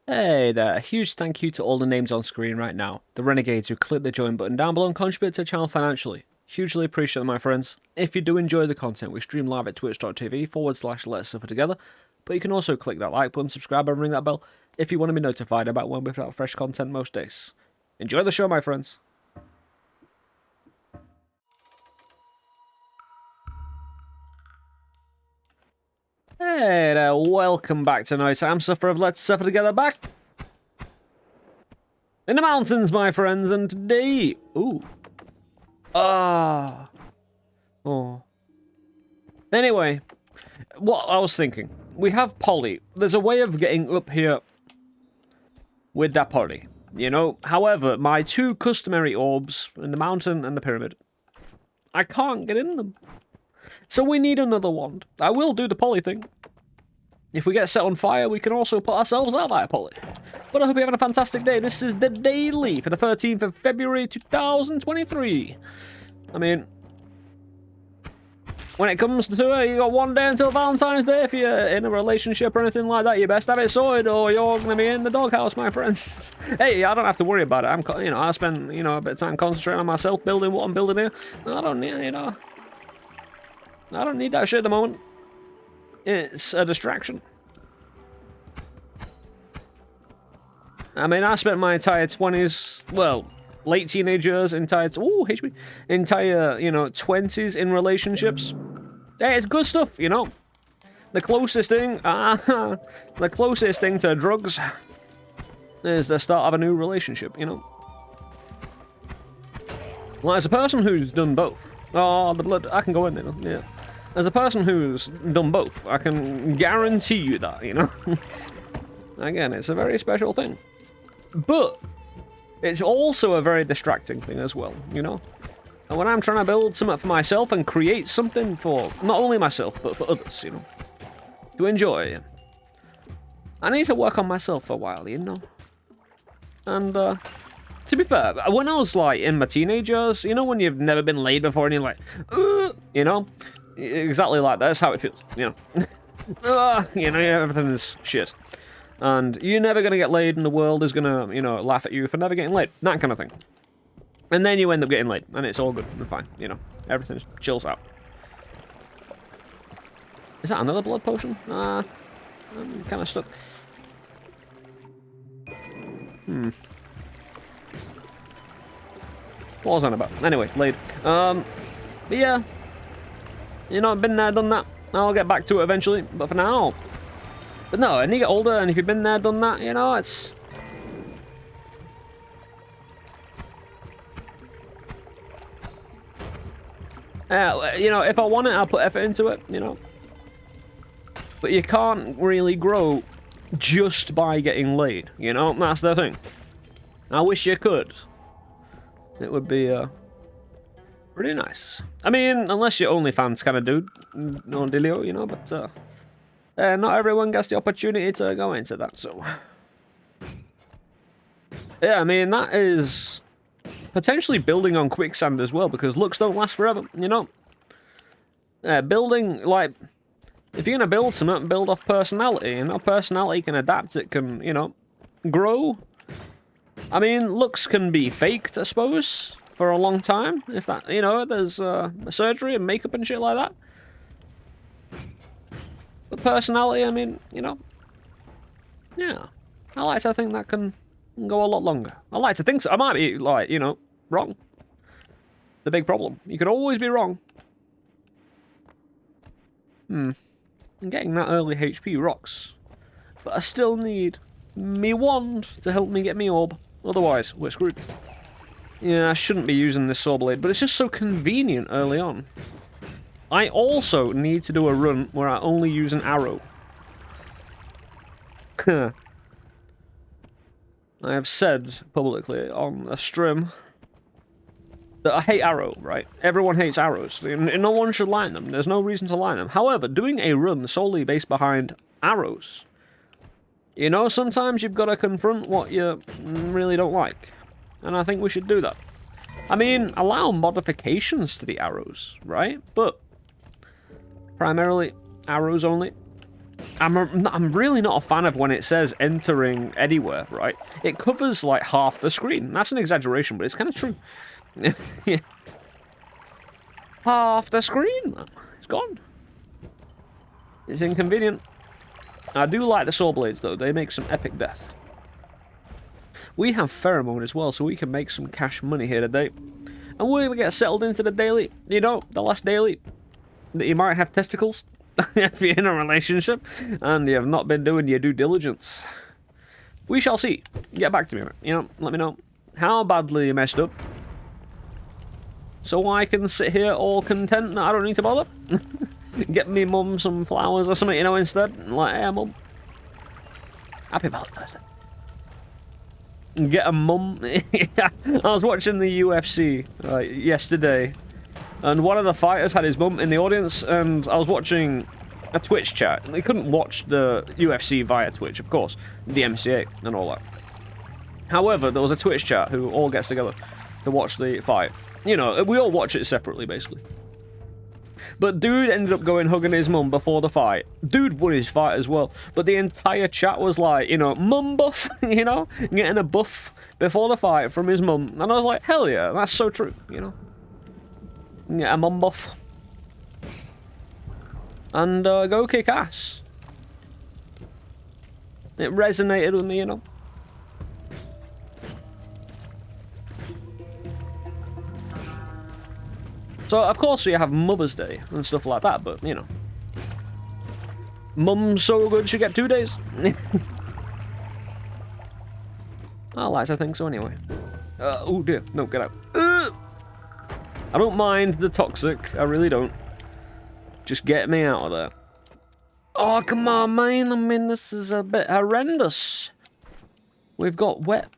Hey there, a huge thank you to all the names on screen right now, the renegades who click the join button down below and contribute to the channel financially. Hugely appreciate them, my friends. If you do enjoy the content, we stream live at twitch.tv/Let's Suffer Together, but you can also click that like button, subscribe and ring that bell if you want to be notified about when we put out fresh content most days. Enjoy the show, my friends. Hey there, welcome back to Noita Suffer of Let's Suffer Together, back in the mountains, my friends, and today... Anyway, what I was thinking. We have Polly. There's a way of getting up here with that Polly, you know? However, my two customary orbs in the mountain and the pyramid, I can't get in them. So we need another wand. I will do the Polly thing. If we get set on fire, we can also put ourselves out by a Polly. But I hope you're having a fantastic day. This is the daily for the 13th of February 2023. I mean, when it comes to it, you got one day until Valentine's Day. If you're in a relationship or anything like that, you best have it sorted or you're going to be in the doghouse, my friends. Hey, I don't have to worry about it. I spend, a bit of time concentrating on myself, building what I'm building here. I don't need, I don't need that shit at the moment. It's a distraction. I mean, I spent my entire 20s, well, late teenage years, entire 20s in relationships. Hey, it's good stuff, you know. The closest thing to drugs is the start of a new relationship, you know. Well, as a person who's done both, the blood, I can go in there, yeah. As a person who's done both, I can guarantee you that, you know. Again, it's a very special thing. But it's also a very distracting thing as well, you know. And when I'm trying to build something for myself and create something for not only myself, but for others, you know, to enjoy, I need to work on myself for a while, you know. And, to be fair, when I was, like, in my teenage years, you know, when you've never been laid before and you're like, you know, exactly like that. That's how it feels, you know. Everything is shit. And you're never going to get laid and the world is going to, laugh at you for never getting laid. That kind of thing. And then you end up getting laid and it's all good and fine, you know. Everything chills out. Is that another blood potion? I'm kind of stuck. What was I on about? Anyway, laid. But yeah. You know, I've been there, done that. I'll get back to it eventually, but for now... But no, and you get older, and if you've been there, done that, you know, it's... if I want it, I'll put effort into it, you know. But you can't really grow just by getting laid, you know? That's the thing. I wish you could. It would be, pretty nice. I mean, unless you're OnlyFans kind of dude, no dealio, you know, but not everyone gets the opportunity to go into that, so. Yeah, I mean, that is potentially building on quicksand as well, because looks don't last forever, you know. Building, like, if you're going to build something, build off personality, you know, personality can adapt, it can, you know, grow. I mean, looks can be faked, I suppose, for a long time, if that, you know, there's surgery and makeup and shit like that. But personality, I mean, you know, yeah, I like to think that can go a lot longer. I like to think so. I might be, like, you know, wrong. The big problem. You could always be wrong. I'm getting that early HP rocks. But I still need me wand to help me get me orb. Otherwise, we're screwed. Yeah, I shouldn't be using this saw blade, but it's just so convenient early on. I also need to do a run where I only use an arrow. I have said publicly on a stream that I hate arrow, right? Everyone hates arrows. No one should line them. There's no reason to line them. However, doing a run solely based behind arrows, you know, sometimes you've got to confront what you really don't like. And I think we should do that. I mean, allow modifications to the arrows, right? But primarily arrows only. I'm really not a fan of when it says entering anywhere, right? It covers like half the screen. That's an exaggeration, but it's kind of true. Yeah. Half the screen, man. It's gone. It's inconvenient. I do like the saw blades, though. They make some epic death. We have pheromone as well, so we can make some cash money here today. And we're going to get settled into the daily, you know, the last daily, that you might have testicles if you're in a relationship and you have not been doing your due diligence. We shall see. Get back to me, you know, let me know how badly you messed up, so I can sit here all content that I don't need to bother. Get me mum some flowers or something, you know, instead. Like, hey, mum. Happy Valentine's Day. Get a mum. I was watching the UFC yesterday, and one of the fighters had his mum in the audience, and I was watching a Twitch chat. They couldn't watch the UFC via Twitch, of course, the MCA and all that. However, there was a Twitch chat who all gets together to watch the fight. You know, we all watch it separately, basically. But dude ended up going hugging his mum before the fight. Dude won his fight as well. But the entire chat was like, you know, mum buff, you know? Getting a buff before the fight from his mum. And I was like, hell yeah, that's so true, you know? Get a mum buff. And go kick ass. It resonated with me, you know? So, of course, we have Mother's Day and stuff like that, but, you know. Mum's so good she get 2 days. I like to think so anyway. Oh dear, no, get out. I don't mind the toxic, I really don't. Just get me out of there. Oh, come on, man, I mean, this is a bit horrendous. We've got wet,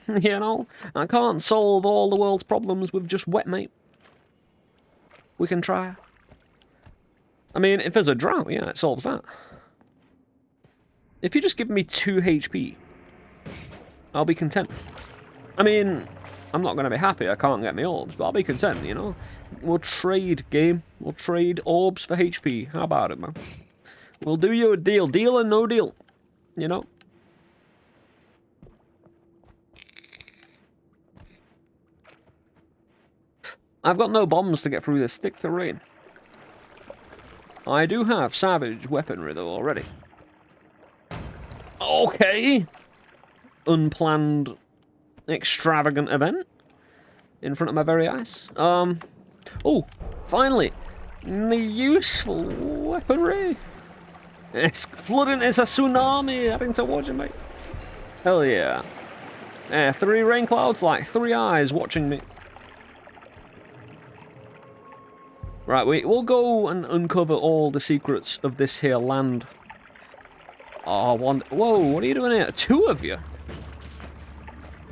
you know? I can't solve all the world's problems with just wet, mate. We can try. I mean, if there's a drought, yeah, it solves that. If you just give me 2 HP, I'll be content. I mean, I'm not going to be happy I can't get my orbs, but I'll be content, you know? We'll trade, game. We'll trade orbs for HP. How about it, man? We'll do you a deal. Deal or no deal, you know? I've got no bombs to get through this thick terrain. I do have savage weaponry, though, already. Okay. Unplanned, extravagant event in front of my very eyes. Oh, finally. The useful weaponry. It's flooding, it's a tsunami heading towards you, mate. Hell yeah. 3 rain clouds like 3 eyes watching me. Right, we'll go and uncover all the secrets of this here land. Oh, whoa, what are you doing here? 2 of you?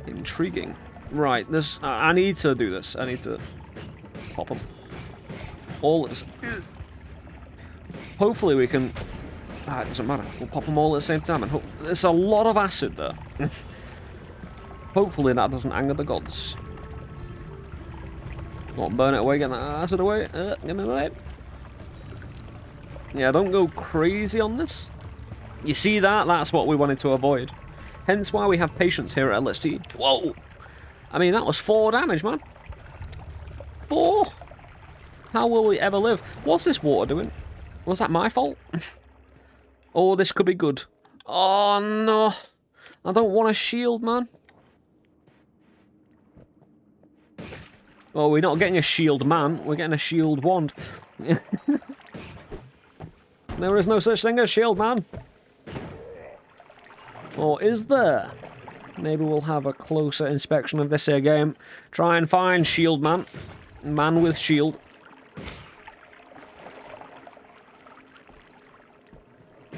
Intriguing. Right, I need to do this. I need to pop them. All at the same... Hopefully we can... it doesn't matter. We'll pop them all at the same time. And there's a lot of acid there. Hopefully that doesn't anger the gods. Don't burn it away, get that acid away. Give me a minute. Yeah, don't go crazy on this. You see that? That's what we wanted to avoid. Hence why we have patience here at LST. Whoa! I mean, that was 4 damage, man. 4? How will we ever live? What's this water doing? Was that my fault? Oh, this could be good. Oh, no. I don't want a shield, man. Oh, we're not getting a shield man, we're getting a shield wand. There is no such thing as shield man. Or is there? Maybe we'll have a closer inspection of this here game. Try and find shield man. Man with shield.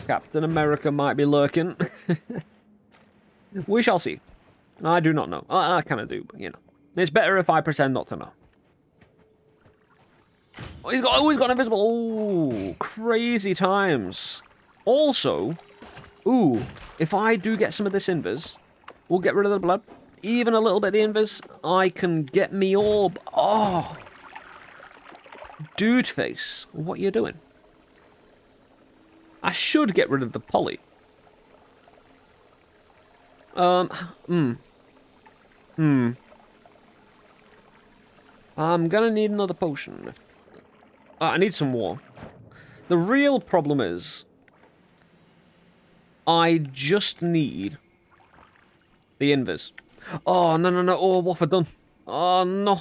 Captain America might be lurking. We shall see. I do not know. I kind of do, but you know. It's better if I pretend not to know. Oh, he's got invisible. Oh, crazy times. Also, ooh, if I do get some of this invis, we'll get rid of the blood. Even a little bit of the invis, I can get me orb. Oh. Dude face, what are you doing? I should get rid of the poly. I'm gonna need another potion. I need some more. The real problem is, I just need the invis. Oh, no, no, no. Oh, what have I done? Oh, no.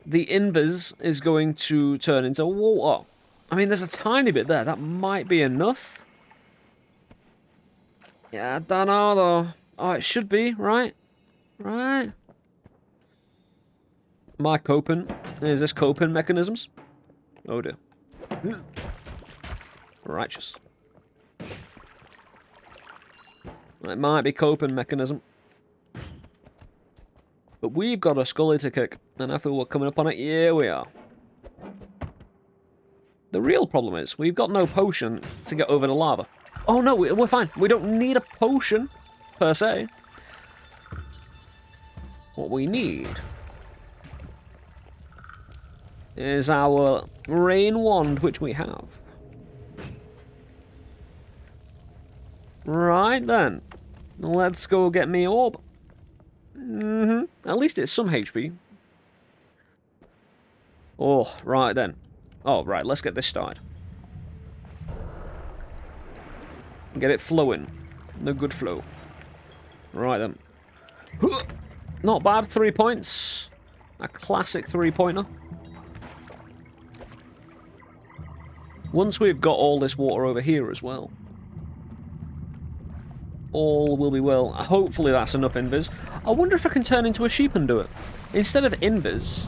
The invis is going to turn into water. I mean, there's a tiny bit there. That might be enough. Yeah, I don't know, though. Oh, it should be, right? Right? Am I coping? Is this coping mechanisms? Oh, dear. Righteous. It might be coping mechanism. But we've got a Scully to kick, and I feel we're coming up on it. Yeah, we are. The real problem is, we've got no potion to get over the lava. Oh no, we're fine. We don't need a potion, per se. What we need is our rain wand, which we have. Right then. Let's go get me orb. At least it's some HP. Oh, right then. Oh, right, let's get this started. Get it flowing. The good flow. Right then. Not bad, 3 points. A classic 3-pointer. Once we've got all this water over here as well, all will be well. Hopefully that's enough invis. I wonder if I can turn into a sheep and do it. Instead of invis.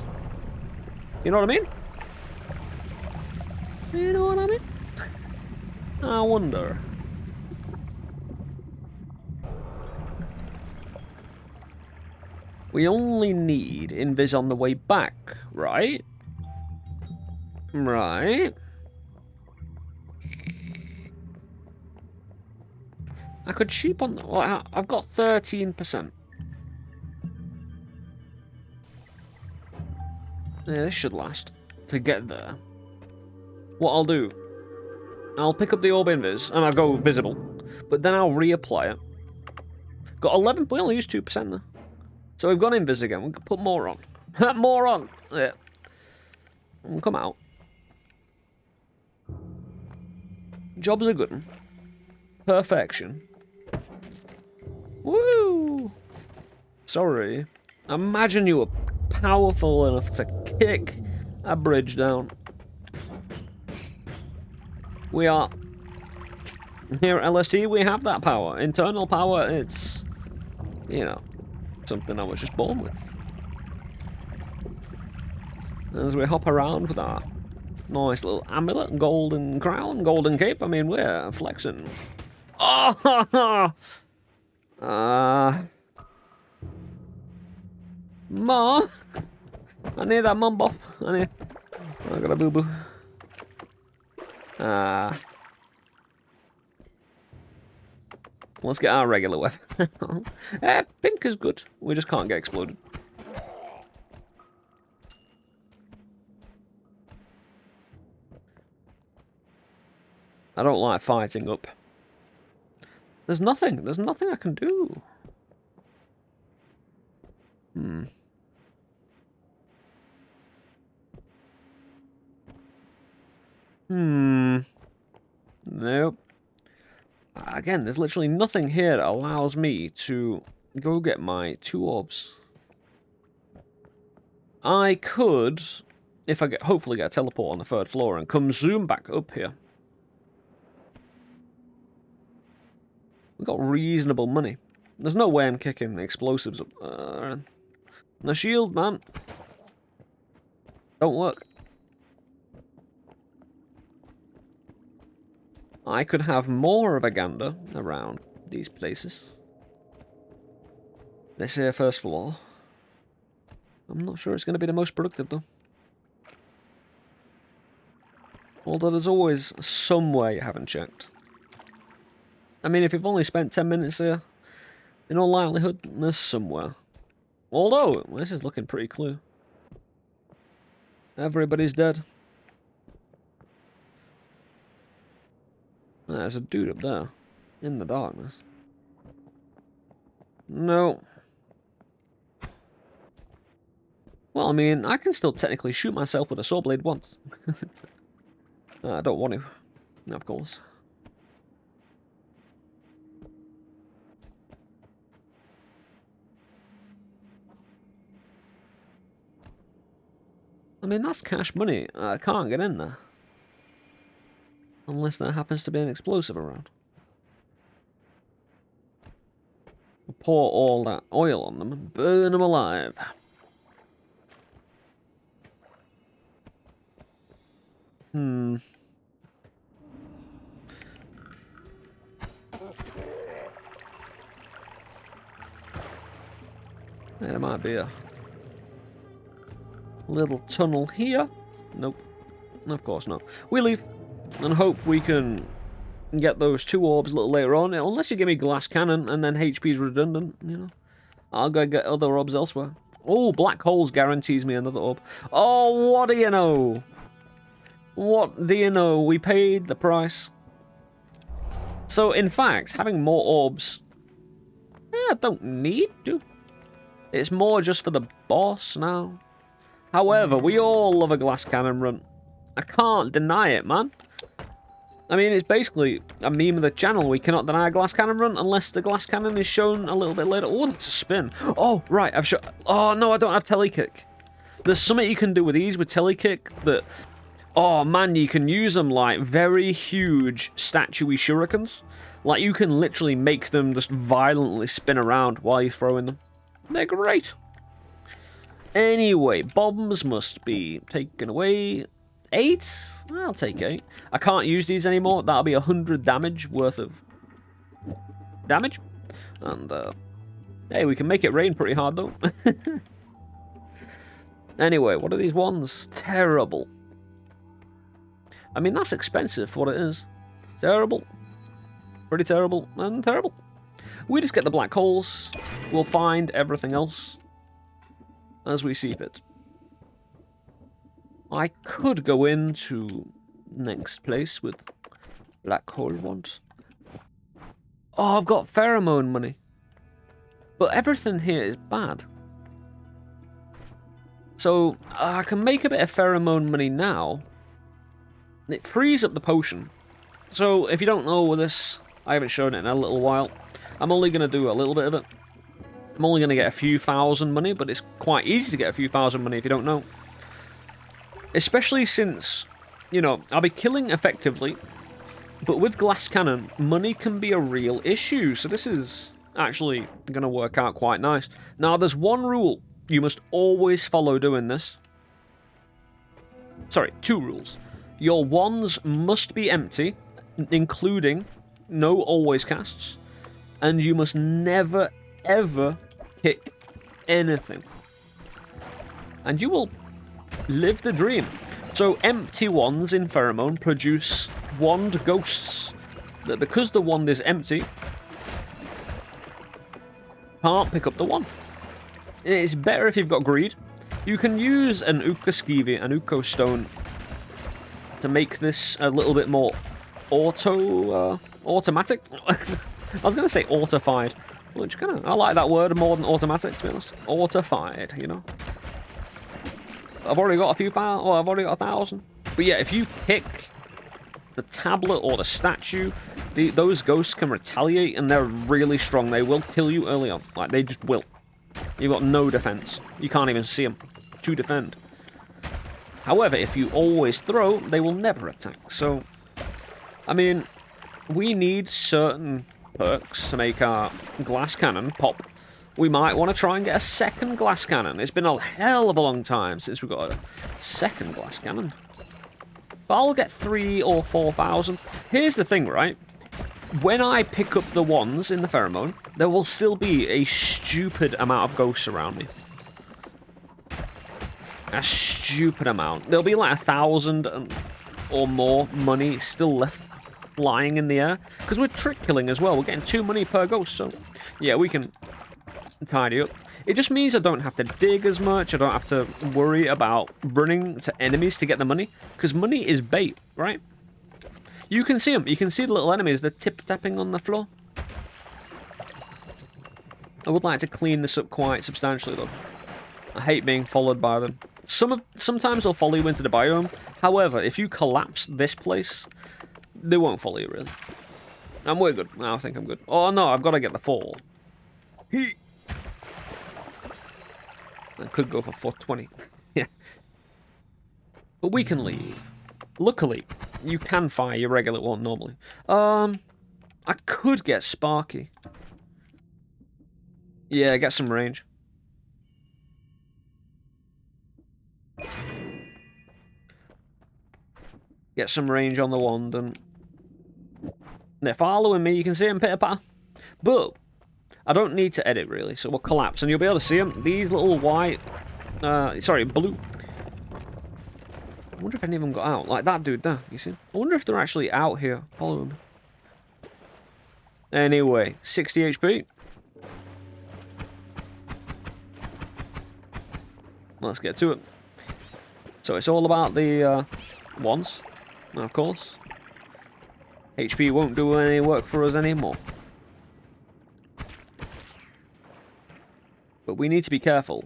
You know what I mean? You know what I mean? I wonder. We only need invis on the way back, right? Right. I could sheep on... Well, I've got 13%. Yeah, this should last. To get there. What I'll do... I'll pick up the orb invis, and I'll go visible. But then I'll reapply it. Got 11... We only used 2% there. So we've got invis again. We can put more on. More on! Yeah. And come out. Job's a good one. Perfection. Woo! Sorry. Imagine you were powerful enough to kick a bridge down. We are... Here at LST, we have that power. Internal power, it's... You know, something I was just born with. As we hop around with our nice little amulet, golden crown, golden cape, I mean, we're flexing. Oh! Ma! I need that mum buff. I got a boo-boo. Let's get our regular weapon. Pink is good. We just can't get exploded. I don't like fighting up. There's nothing I can do. Nope. Again, there's literally nothing here that allows me to go get my 2 orbs. I could, if I hopefully get a teleport on the 3rd floor and come zoom back up here. We've got reasonable money. There's no way I'm kicking the explosives up. The shield, man. Don't work. I could have more of a gander around these places. This here 1st floor. I'm not sure it's going to be the most productive, though. Although there's always somewhere you haven't checked. I mean, if you've only spent 10 minutes here, in all likelihood, there's somewhere. Although, this is looking pretty clear. Everybody's dead. There's a dude up there. In the darkness. No. Well, I mean, I can still technically shoot myself with a saw blade once. I don't want to. Of course. I mean, that's cash money. I can't get in there. Unless there happens to be an explosive around. Pour all that oil on them and burn them alive. There might be a little tunnel here. Nope. Of course not. We leave and hope we can get those 2 orbs a little later on. Unless you give me GlassCannon and then HP's redundant, you know. I'll go get other orbs elsewhere. Oh, black holes guarantees me another orb. Oh, what do you know? What do you know? We paid the price. So, in fact, having more orbs, I don't need to. It's more just for the boss now. However, we all love a GlassCannon run. I can't deny it, man. I mean, it's basically a meme of the channel. We cannot deny a GlassCannon run unless the GlassCannon is shown a little bit later. Oh, that's a spin. Oh, right. Oh, no, I don't have telekick. There's something you can do with these with telekick that... Oh, man, you can use them like very huge statuey shurikens. Like, you can literally make them just violently spin around while you're throwing them. They're great. Anyway, bombs must be taken away. 8? I'll take 8. I can't use these anymore. That'll be 100 damage worth of damage. And, hey, we can make it rain pretty hard, though. Anyway, what are these ones? Terrible. I mean, that's expensive for what it is. Terrible. Pretty terrible. And terrible. We just get the black holes. We'll find everything else as we see fit. I could go into next place with black hole ones. Oh, I've got pheromone money. But everything here is bad. So, I can make a bit of pheromone money now. It frees up the potion. So, if you don't know this, I haven't shown it in a little while. I'm only going to do a little bit of it. I'm only going to get a few thousand money, but it's quite easy to get a few thousand money if you don't know. Especially since, you know, I'll be killing effectively, but with GlassCannon, money can be a real issue, so this is actually going to work out quite nice. Now, there's one rule you must always follow doing this. Sorry, 2 rules. Your wands must be empty, including no always casts, and you must never, ever kick anything. And you will live the dream. So empty wands in pheromone produce wand ghosts that, because the wand is empty, can't pick up the wand. It's better if you've got greed. You can use an Ukaskivi, an Uko stone, to make this a little bit more automatic. I was going to say autofied, which kind of, I like that word more than automatic, to be honest. Autofied, you know. I've already got a few thousand, well, I've already got 1,000. But yeah, if you kick the tablet or the statue, those ghosts can retaliate, and they're really strong. They will kill you early on. Like, they just will. You've got no defense. You can't even see them to defend. However, if you always throw, they will never attack. So, I mean, we need certain perks to make our GlassCannon pop. We might want to try and get a second GlassCannon. It's been a hell of a long time since we got a second GlassCannon. But I'll get 3,000 or 4,000. Here's the thing, right? When I pick up the wands in the pheromone, there will still be a stupid amount of ghosts around me. A stupid amount. There'll be like 1,000 or more money still left lying in the air. Because we're trick killing as well. We're getting 2 money per ghost, so yeah, we can tidy up. It just means I don't have to dig as much. I don't have to worry about running to enemies to get the money. Because money is bait, right? You can see them. You can see the little enemies. They're tip-tapping on the floor. I would like to clean this up quite substantially, though. I hate being followed by them. Sometimes they'll follow you into the biome. However, if you collapse this place, they won't follow you, really. And we're good. I think I'm good. Oh, no, I've got to get the fall. I could go for 420. Yeah. But we can leave. Luckily, you can fire your regular one normally. I could get Sparky. Yeah, get some range. Get some range on the wand, and they're following me. You can see them pitter-patter. But I don't need to edit, really, so we'll collapse, and you'll be able to see them. These little white... blue. I wonder if any of them got out. Like that dude there, you see? I wonder if they're actually out here following me. Anyway, 60 HP. Let's get to it. So it's all about the wands, of course. HP won't do any work for us anymore. But we need to be careful.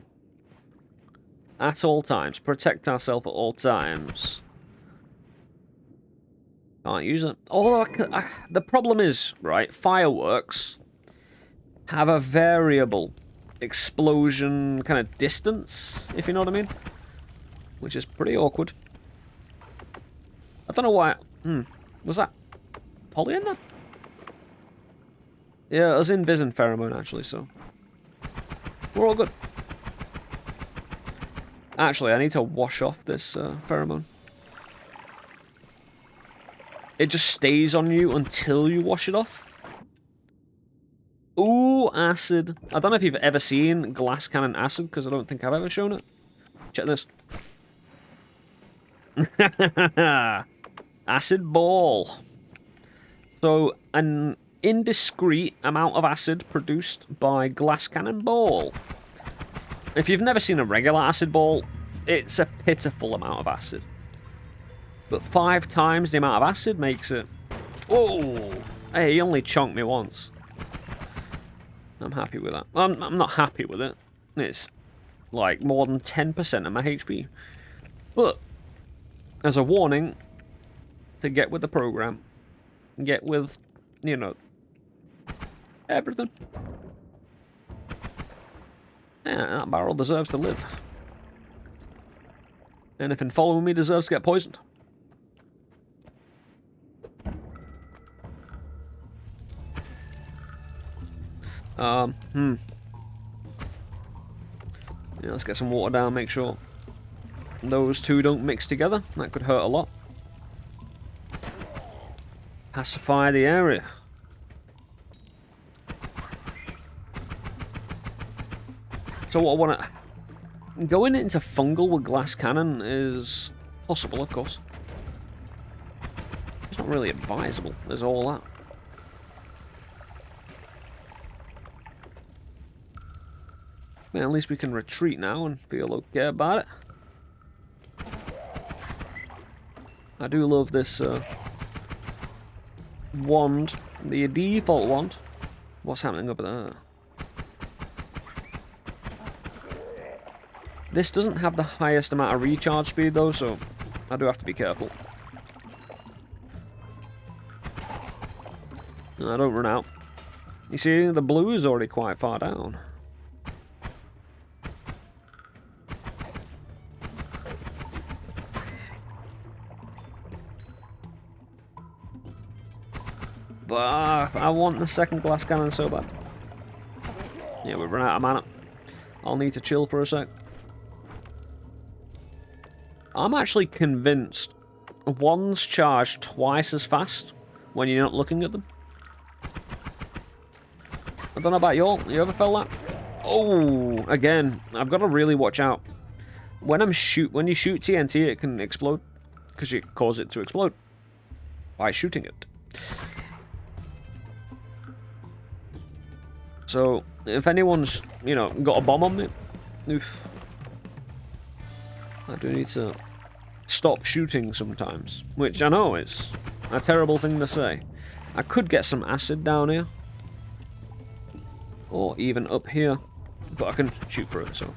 At all times. Protect ourselves at all times. Can't use it. Although the problem is, right, fireworks have a variable explosion kind of distance, if you know what I mean. Which is pretty awkward. I don't know why... Was that Polly in there? Yeah, it was in Vision Pheromone, actually, so... We're all good. Actually, I need to wash off this pheromone. It just stays on you until you wash it off. Ooh, acid. I don't know if you've ever seen GlassCannon acid, because I don't think I've ever shown it. Check this. Acid ball. So, an indiscreet amount of acid produced by GlassCannon ball. If you've never seen a regular acid ball, it's a pitiful amount of acid. But 5 times the amount of acid makes it... Oh! Hey, he only chonked me once. I'm happy with that. I'm not happy with it. It's like more than 10% of my HP. But, as a warning, to get with the program, get with, you know, everything. Yeah, that barrel deserves to live. Anything following me deserves to get poisoned. Yeah, let's get some water down, make sure those two don't mix together. That could hurt a lot. Pacify the area. So what I want to... Going into fungal with GlassCannon is possible, of course. It's not really advisable, there's all that. Well, at least we can retreat now and feel okay about it. I do love this wand, the default wand. What's happening over there? This doesn't have the highest amount of recharge speed though, so I do have to be careful. I don't run out. You see, the blue is already quite far down. But I want the second GlassCannon so bad. Yeah, we've run out of mana. I'll need to chill for a sec. I'm actually convinced wands charge twice as fast when you're not looking at them. I don't know about y'all. You ever felt that? Oh, again, I've got to really watch out. When you shoot TNT, it can explode because you cause it to explode by shooting it. So, if anyone's, you know, got a bomb on me, oof, I do need to stop shooting sometimes. Which I know is a terrible thing to say. I could get some acid down here. Or even up here. But I can shoot through it, so.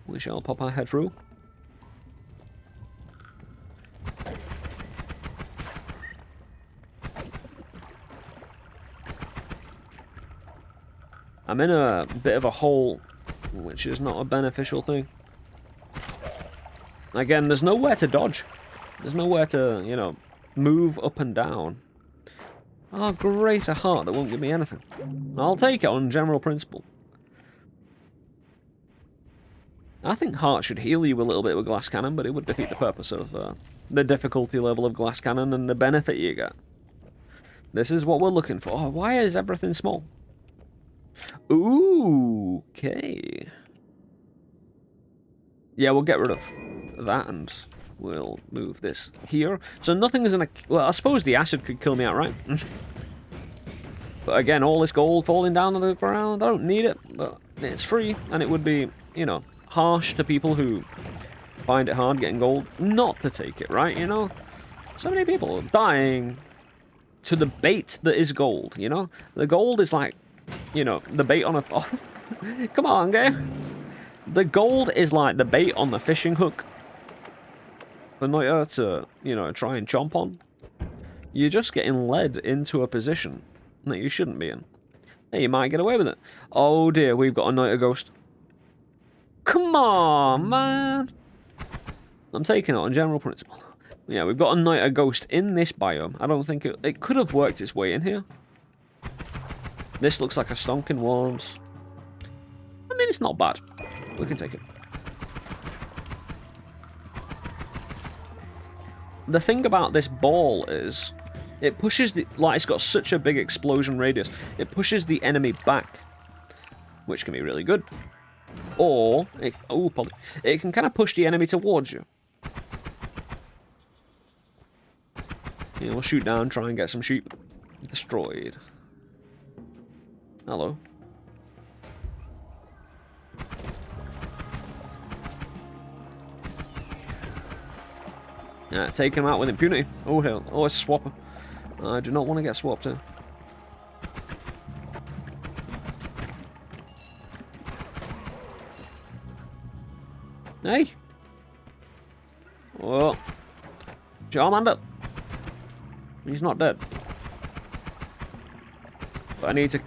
We shall pop our head through. I'm in a bit of a hole, which is not a beneficial thing. Again, there's nowhere to dodge. There's nowhere to, you know, move up and down. Oh, great, a heart that won't give me anything. I'll take it on general principle. I think heart should heal you a little bit with GlassCannon, but it would defeat the purpose of the difficulty level of GlassCannon and the benefit you get. This is what we're looking for. Oh, why is everything small? Ooh, okay. Yeah, we'll get rid of that and we'll move this here. So nothing is gonna... Well, I suppose the acid could kill me outright. But again, all this gold falling down on the ground, I don't need it, but it's free. And it would be, you know, harsh to people who find it hard getting gold not to take it, right? You know? So many people dying to the bait that is gold, you know? The gold is like... You know, the bait on a... Oh, come on, game. The gold is like the bait on the fishing hook. For Noita to, you know, try and chomp on. You're just getting led into a position that you shouldn't be in. Hey, you might get away with it. Oh dear, we've got a Noita ghost. Come on, man. I'm taking it on general principle. Yeah, we've got a Noita ghost in this biome. I don't think it could have worked its way in here. This looks like a stonking wand. I mean, it's not bad. We can take it. The thing about this ball is, it pushes the... Like, it's got such a big explosion radius. It pushes the enemy back, which can be really good. Or, it can kind of push the enemy towards you. Yeah, we'll shoot down, try and get some sheep destroyed. Hello. Yeah, take him out with impunity. Oh hell. Oh, it's a swapper. I do not want to get swapped in. Hey. Oh. Charmander. He's not dead. But I need to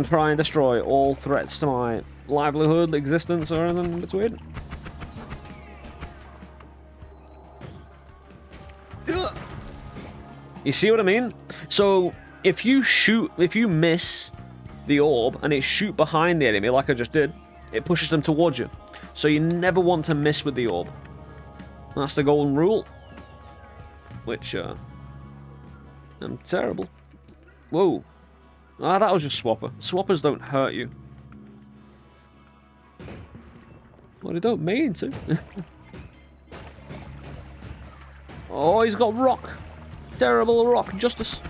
try and destroy all threats to my livelihood, existence, or anything in between. You see what I mean? So, if you miss the orb and it shoot behind the enemy like I just did, it pushes them towards you. So you never want to miss with the orb. That's the golden rule. Which, I'm terrible. Whoa. Ah, that was just Swapper. Swappers don't hurt you. Well, they don't mean to. Oh, he's got rock. Terrible rock justice.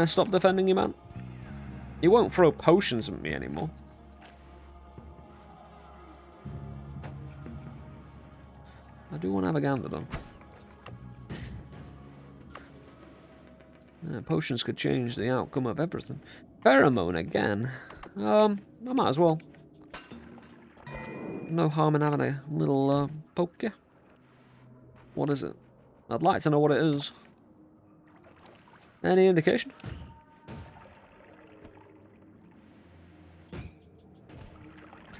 Stop defending you, man. He won't throw potions at me anymore. I do want to have a gander done. Potions could change the outcome of everything. Pheromone again. I might as well. No harm in having a little poke. Yeah. What is it? I'd like to know what it is. Any indication?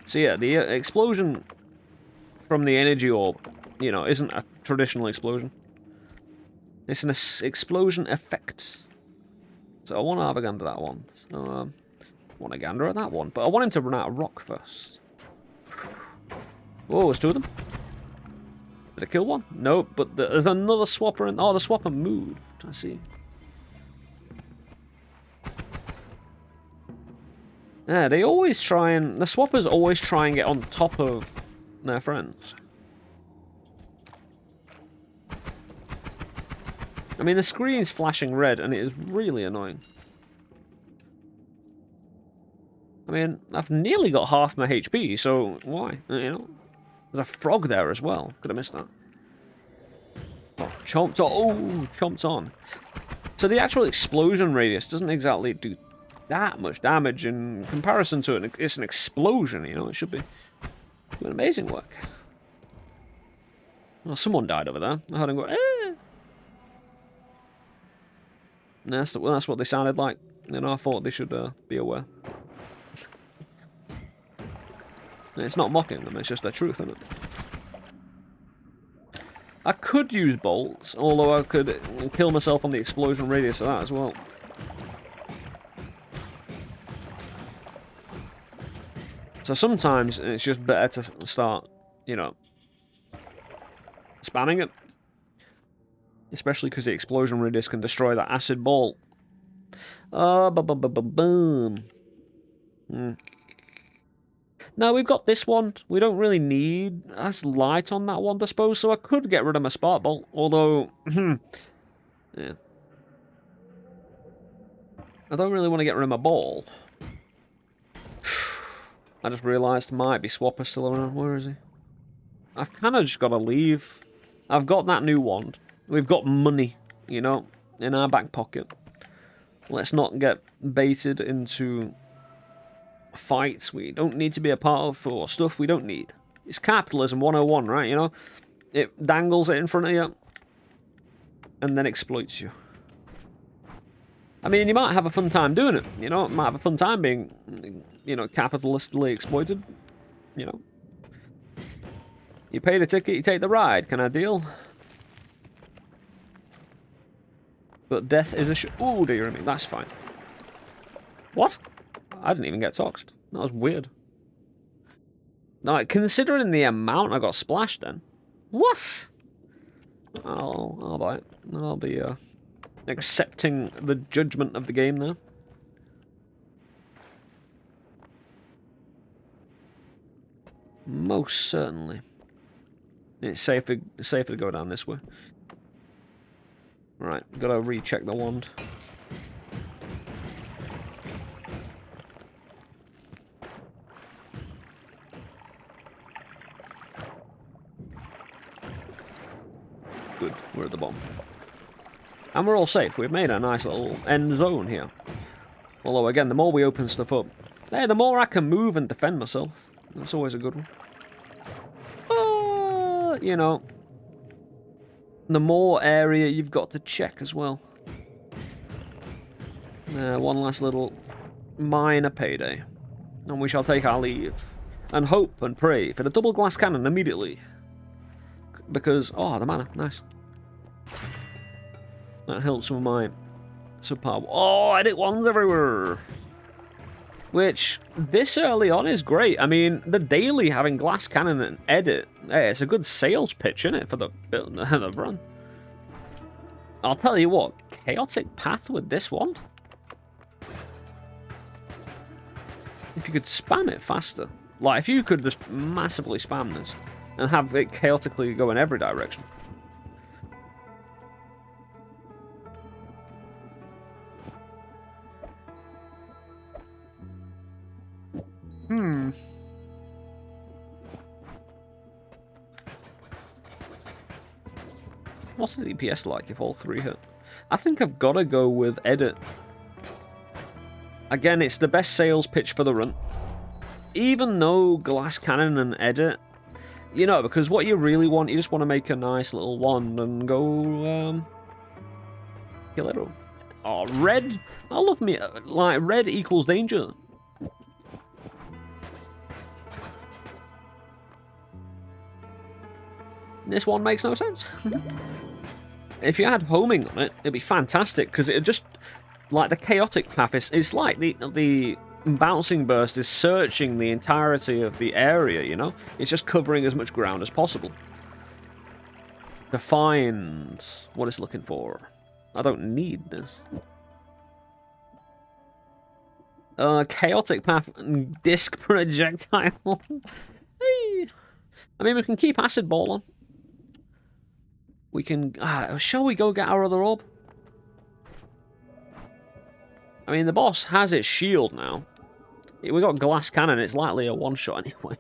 So yeah, the explosion from the energy orb, you know, isn't a traditional explosion. It's an explosion effect. So I want to have a gander at that one. So I want a gander at that one, but I want him to run out of rock first. Oh, there's two of them. Did I kill one? No, but there's another swapper in... Oh, the swapper moved. I see. Yeah, they always try and... The swappers always try and get on top of their friends. I mean, the screen's flashing red, and it is really annoying. I mean, I've nearly got half my HP, so why? You know? There's a frog there as well. Could have missed that. Oh, chomped on. Oh, chomped on. So the actual explosion radius doesn't exactly do that much damage in comparison to it. It's an explosion, you know? It should be doing amazing work. Well, someone died over there. I heard him go, eh. That's what they sounded like. You know, I thought they should be aware. It's not mocking them, it's just their truth, isn't it? I could use bolts, although I could kill myself on the explosion radius of that as well. So sometimes it's just better to start, you know, spamming it. Especially because the explosion radius can destroy that acid ball. Boom. Now we've got this one. We don't really need as light on that one, I suppose, so I could get rid of my spark bolt. Although, yeah. I don't really want to get rid of my ball. I just realised might be Swapper still around. Where is he? I've kind of just got to leave. I've got that new wand. We've got money, you know, in our back pocket. Let's not get baited into fights we don't need to be a part of or stuff we don't need. It's capitalism 101, right? You know, it dangles it in front of you and then exploits you. I mean, you might have a fun time doing it, you know, might have a fun time being, you know, capitalistically exploited, you know. You pay the ticket, you take the ride, can I deal? But death is a oh, dear me, that's fine. What? I didn't even get toxed. That was weird. Now, considering the amount I got splashed then. What? I'll buy it. I'll be accepting the judgment of the game there. Most certainly. It's safer to go down this way. Right, gotta recheck the wand. Good, we're at the bottom. And we're all safe. We've made a nice little end zone here. Although, again, the more we open stuff up, hey, the more I can move and defend myself. That's always a good one. You know, the more area you've got to check as well. One last little minor payday. And we shall take our leave. And hope and pray for the double glass cannon immediately. Because, oh, the mana, nice. That helps with my subpar. Oh, edit ones everywhere. Which, this early on is great. I mean, the daily having GlassCannon and edit, hey, it's a good sales pitch, isn't it, for the run. I'll tell you what, chaotic path with this one. If you could spam it faster. Like, if you could just massively spam this and have it chaotically go in every direction. What's the DPS like if all three hit? I think I've got to go with edit. Again, it's the best sales pitch for the run. Even though GlassCannon and edit, you know, because what you really want, you just want to make a nice little wand and go, kill it all. Oh, red. I love me, like, red equals danger. This one makes no sense. If you had homing on it, it'd be fantastic, because it'd just, like, the chaotic path it's like the bouncing burst is searching the entirety of the area, you know? It's just covering as much ground as possible to find what it's looking for. I don't need this. Chaotic path and disc projectile. Hey. I mean, we can keep acid ball on. We can... shall we go get our other orb? I mean, the boss has its shield now. We got GlassCannon, it's likely a one-shot anyway.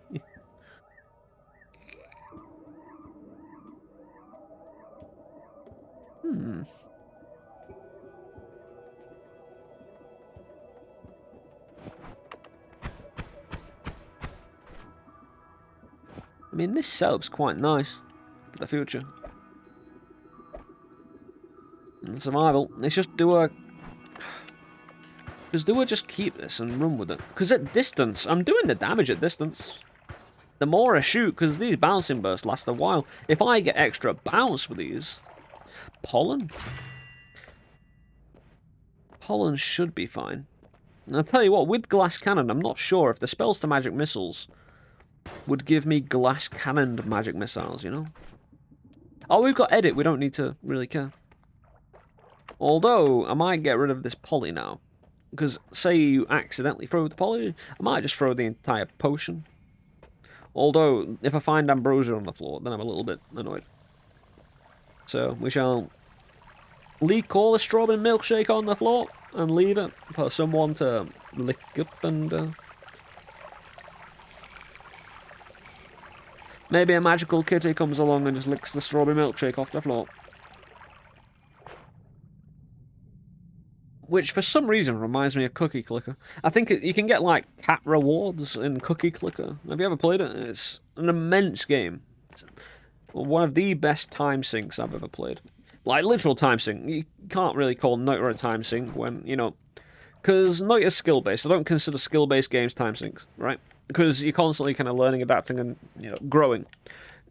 I mean, this setup's quite nice for the future. And survival. Let's just do a... just keep this and run with it? Because at distance, I'm doing the damage at distance. The more I shoot, because these bouncing bursts last a while. If I get extra bounce with these... Pollen? Pollen should be fine. And I'll tell you what, with GlassCannon, I'm not sure if the spells to magic missiles would give me GlassCannoned magic missiles, you know? Oh, we've got edit, we don't need to really care. Although, I might get rid of this poly now. Because, say you accidentally throw the poly, I might just throw the entire potion. Although, if I find ambrosia on the floor, then I'm a little bit annoyed. So, we shall leak all the strawberry milkshake on the floor and leave it for someone to lick up and... Maybe a magical kitty comes along and just licks the strawberry milkshake off the floor. Which, for some reason, reminds me of Cookie Clicker. I think you can get, like, cat rewards in Cookie Clicker. Have you ever played it? It's an immense game. It's one of the best time sinks I've ever played. Like, literal time sink. You can't really call Noita a time sink when, you know... Because Noita is skill-based. I don't consider skill-based games time sinks, right? Because you're constantly kind of learning, adapting, and, you know, growing.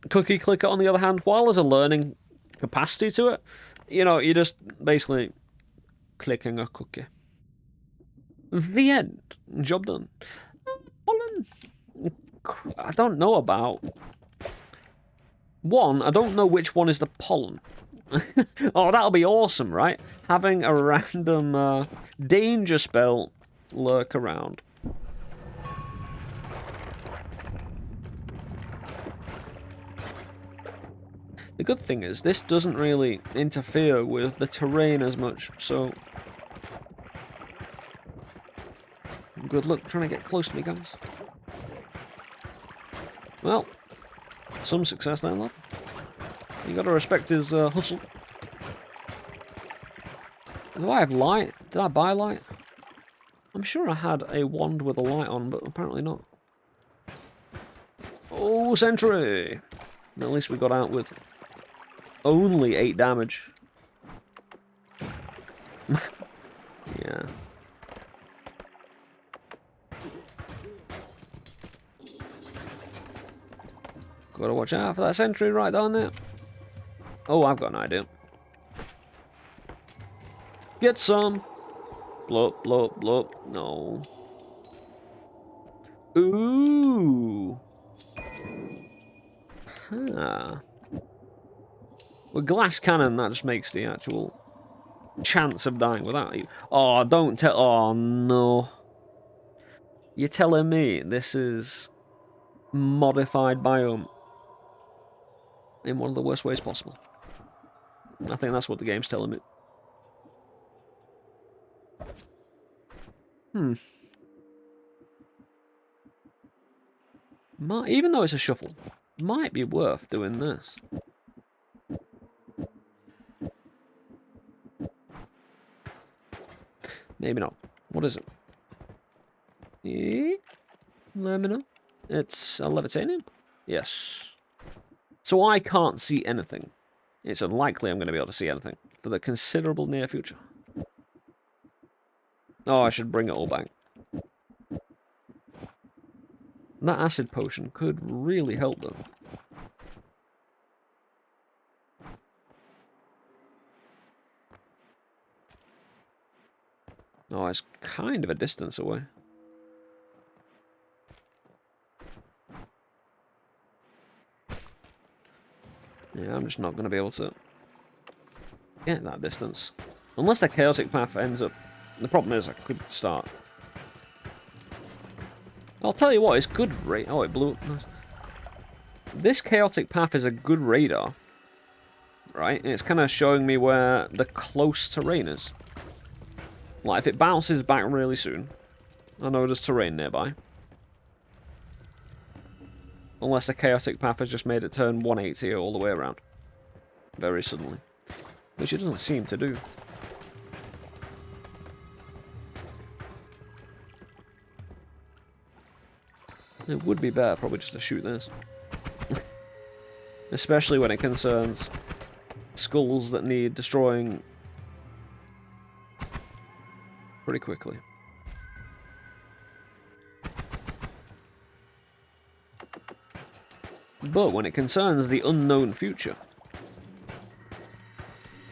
Cookie Clicker, on the other hand, while there's a learning capacity to it, you know, you're just basically clicking a cookie. The end. Job done. Pollen. I don't know about... One, I don't know which one is the pollen. Oh, that'll be awesome, right? Having a random danger spell lurk around. The good thing is, this doesn't really interfere with the terrain as much, so... Good luck trying to get close to me, guys. Well, some success there, lad. You gotta respect his hustle. Do I have light? Did I buy light? I'm sure I had a wand with a light on, but apparently not. Oh, sentry! At least we got out with only 8 damage. Yeah. Gotta watch out for that sentry right down there. Oh, I've got an idea. Get some. Blop, blop, blop. No. Ooh. Huh. With GlassCannon, that just makes the actual chance of dying without you. Oh, don't tell. Oh, no. You're telling me this is modified biome in one of the worst ways possible. I think that's what the game's telling me. Even though it's a shuffle, might be worth doing this. Maybe not. What is it? Let me know. It's a levitating? Yes. So I can't see anything. It's unlikely I'm going to be able to see anything for the considerable near future. Oh, I should bring it all back. That acid potion could really help though. Oh, it's kind of a distance away. Yeah, I'm just not going to be able to get that distance. Unless the chaotic path ends up... The problem is I could start. I'll tell you what, it's good radar. Oh, it blew up. Nice. This chaotic path is a good radar. Right? And it's kind of showing me where the close terrain is. Like, if it bounces back really soon, I know there's terrain nearby. Unless the chaotic path has just made it turn 180 all the way around. Very suddenly. Which it doesn't seem to do. It would be better probably just to shoot this. Especially when it concerns skulls that need destroying pretty quickly. But when it concerns the unknown future,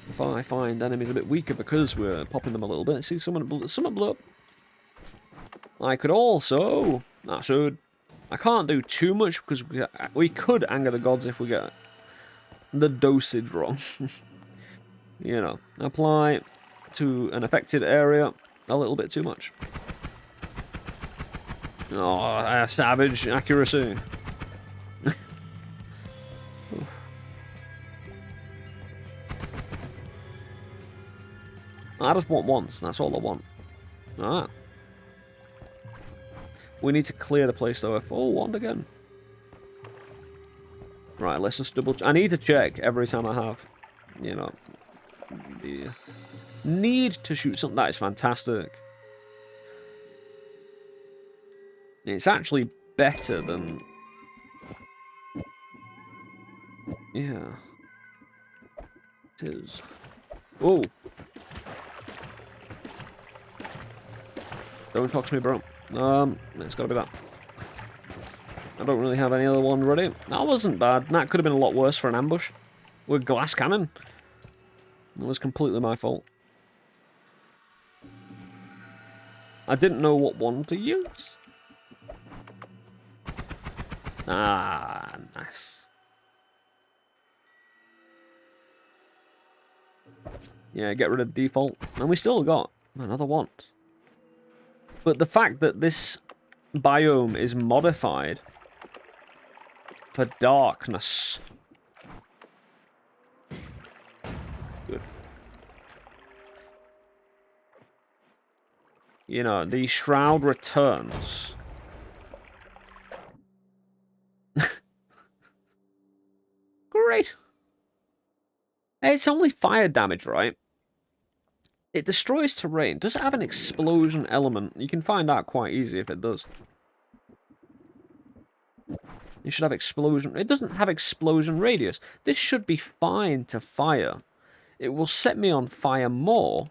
if I find enemies a bit weaker because we're popping them a little bit, see someone blew up. I could also, I can't do too much because we could anger the gods if we get the dosage wrong. You know, apply to an affected area a little bit too much. Oh, savage accuracy. I just want once, that's all I want. Ah. We need to clear the place though. Oh, wand again. Right, let's just double check. I need to check every time I have, you know, the need to shoot something. That is fantastic. It's actually better than... Yeah. It is. Oh. Don't talk to me, bro. It's gotta be that. I don't really have any other one ready. That wasn't bad. That could have been a lot worse for an ambush. With GlassCannon. It was completely my fault. I didn't know what one to use. Ah, nice. Yeah, get rid of default. And we still got another one. But the fact that this biome is modified for darkness. Good. You know, the shroud returns. Great. It's only fire damage, right? It destroys terrain. Does it have an explosion element? You can find out quite easy if it does. It should have explosion. It doesn't have explosion radius. This should be fine to fire. It will set me on fire more.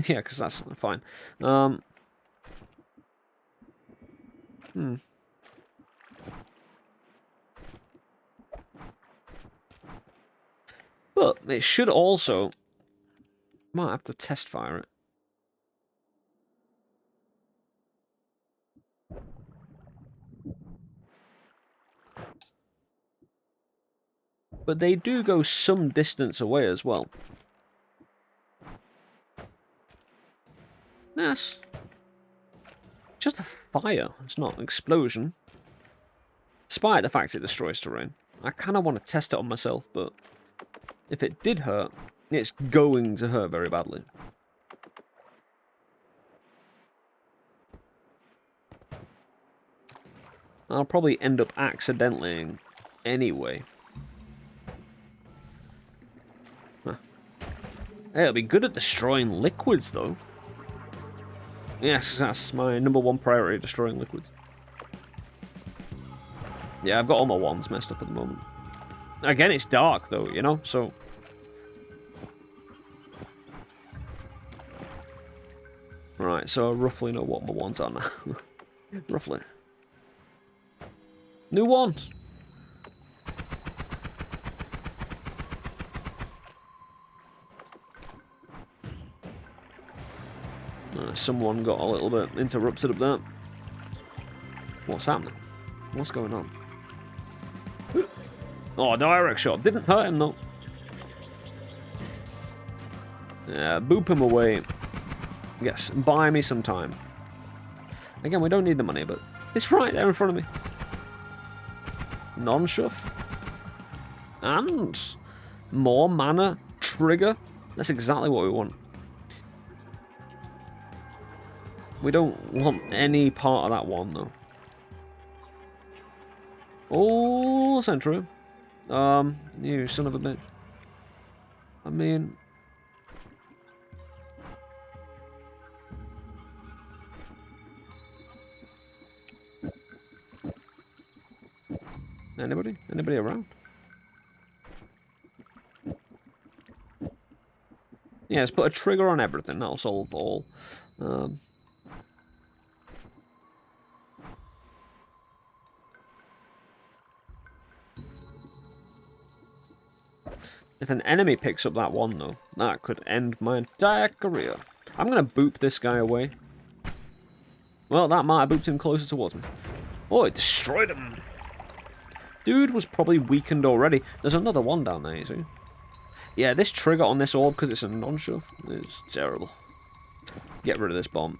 Yeah, because that's fine. But it should also... Might have to test fire it. But they do go some distance away as well. Yes. Just a fire. It's not an explosion. Despite the fact it destroys terrain. I kind of want to test it on myself, but if it did hurt, it's going to hurt very badly. I'll probably end up accidentally anyway. Huh. Hey, it'll be good at destroying liquids, though. Yes, that's my #1 priority, destroying liquids. Yeah, I've got all my wands messed up at the moment. Again, it's dark, though, you know, so... Right, so I roughly know what my wands are now. Roughly. New wand! Someone got a little bit interrupted up there. What's happening? What's going on? Oh, direct shot. Didn't hurt him, though. Yeah, boop him away. Yes, buy me some time. Again, we don't need the money, but it's right there in front of me. Non-shuff. And more mana trigger. That's exactly what we want. We don't want any part of that one, though. Oh, Centro. You son of a bitch. I mean... Anybody? Anybody around? Yeah, let's put a trigger on everything. That'll solve all. If an enemy picks up that one, though, that could end my entire career. I'm going to boop this guy away. Well, that might have booped him closer towards me. Oh, it destroyed him. Dude was probably weakened already. There's another one down there, you see. Yeah, this trigger on this orb, because it's a non-shove, is terrible. Get rid of this bomb.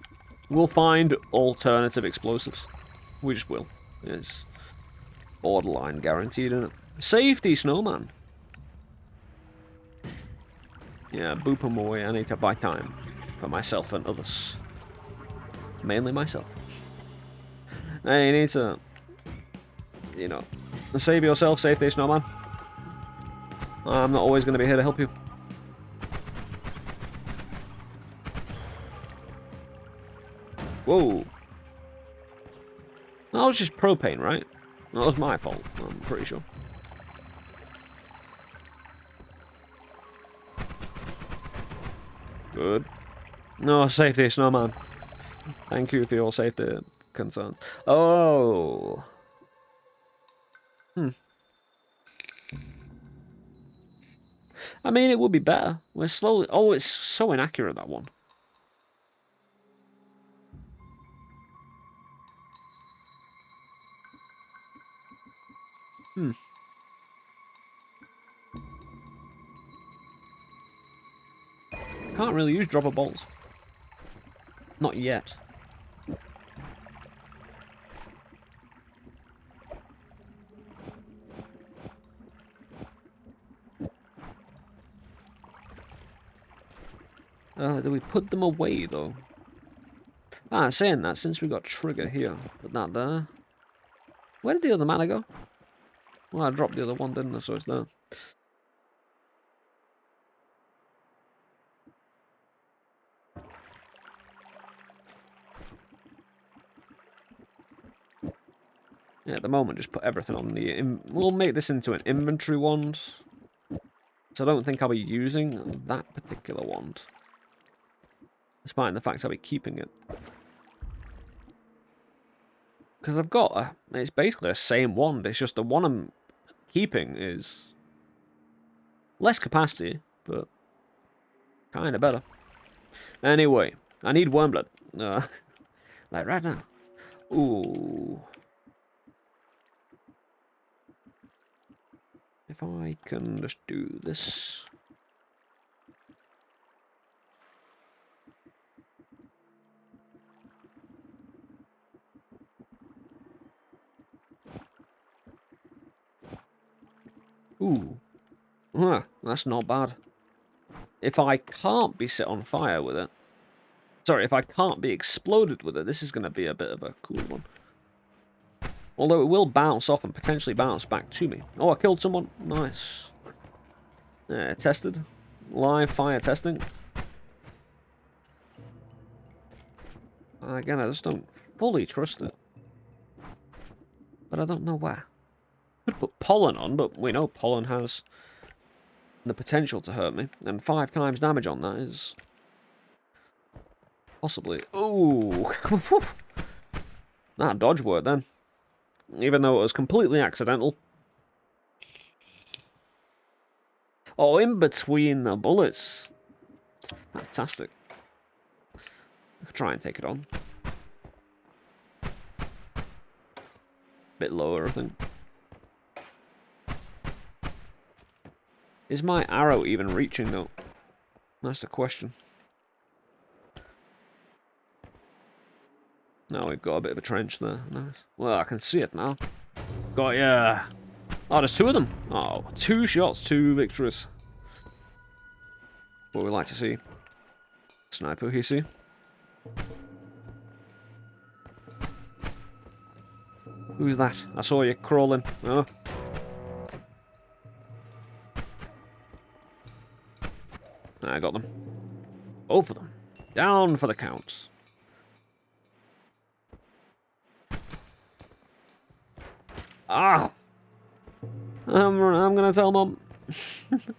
We'll find alternative explosives. We just will. It's borderline guaranteed, isn't it? Safety, snowman. Yeah, boop him away. I need to buy time for myself and others. Mainly myself. Hey, you need to, you know, save yourself, safety, snowman. I'm not always going to be here to help you. Whoa. That was just propane, right? That was my fault, I'm pretty sure. Good. No, safety, snowman. Thank you for your safety concerns. Oh. I mean, it would be better. We're slowly... Oh, it's so inaccurate, that one. Can't really use dropper bolts. Not yet. Do we put them away, though? Ah, saying that, since we got trigger here, put that there. Where did the other mana go? Well, I dropped the other one, didn't I? So it's there. Yeah, at the moment, just put everything on the... We'll make this into an inventory wand. So I don't think I'll be using that particular wand. Despite the fact I'll be keeping it. Because I've got a... It's basically the same wand. It's just the one I'm keeping is... less capacity, but... kind of better. Anyway, I need wormblood. Like right now. Ooh... If I can just do this. Ooh. Huh, that's not bad. If I can't be set on fire with it. Sorry, if I can't be exploded with it, this is going to be a bit of a cool one. Although it will bounce off and potentially bounce back to me. Oh, I killed someone. Nice. Tested. Live fire testing. Again, I just don't fully trust it. But I don't know where. Could put pollen on, but we know pollen has the potential to hurt me. And 5 times damage on that is... possibly... Ooh. That dodge worked then. Even though it was completely accidental. Oh, in between the bullets. Fantastic. I could try and take it on. Bit lower, I think. Is my arrow even reaching, though? That's the question. Now we've got a bit of a trench there. Nice. Well, I can see it now. Got ya. Oh, there's 2 of them. Oh, 2 shots, 2 victories. What we like to see. Sniper, you see. Who's that? I saw you crawling. Oh. I got them. Both of them. Down for the counts. Ah! I'm gonna tell Mum. Mummy!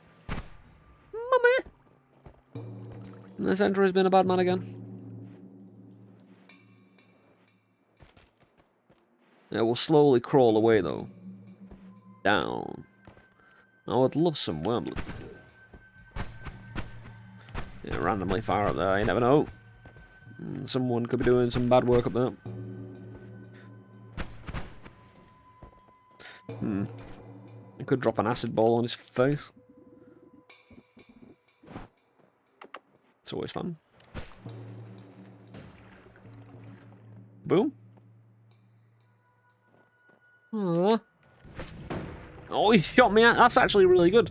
The sentry's been a bad man again. It will slowly crawl away, though. Down. I would love some wormwood. Yeah, randomly fire up there, you never know. Someone could be doing some bad work up there. I could drop an acid ball on his face. It's always fun. Boom. Aww. Oh, he shot me out. That's actually really good.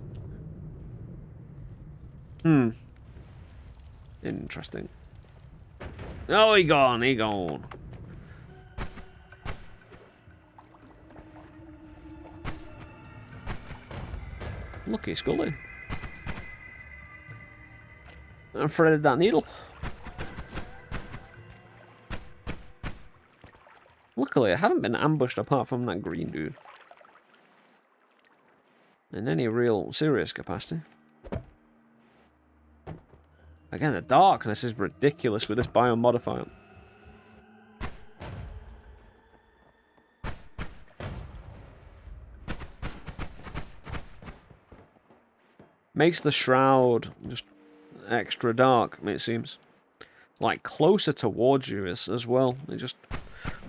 Interesting. Oh, he gone. He gone. Lucky Scully. I threaded that needle. Luckily, I haven't been ambushed apart from that green dude. In any real serious capacity. Again, the darkness is ridiculous with this biome modifier. Makes the shroud just extra dark, it seems. Like, closer towards you as well. It just...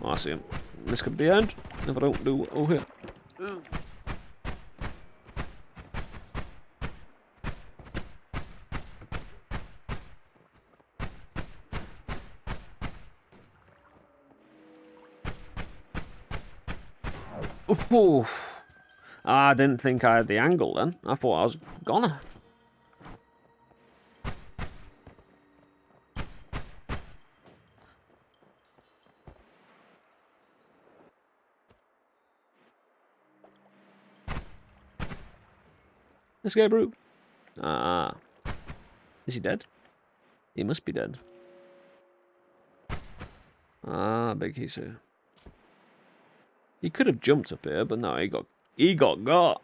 Oh, I see him. This could be the end if I don't do... Oh, here. Oof. I didn't think I had the angle then. I thought I was gonna. Escape route. Ah. Is he dead? He must be dead. Ah, big he's here. He could have jumped up here, but no, he got got.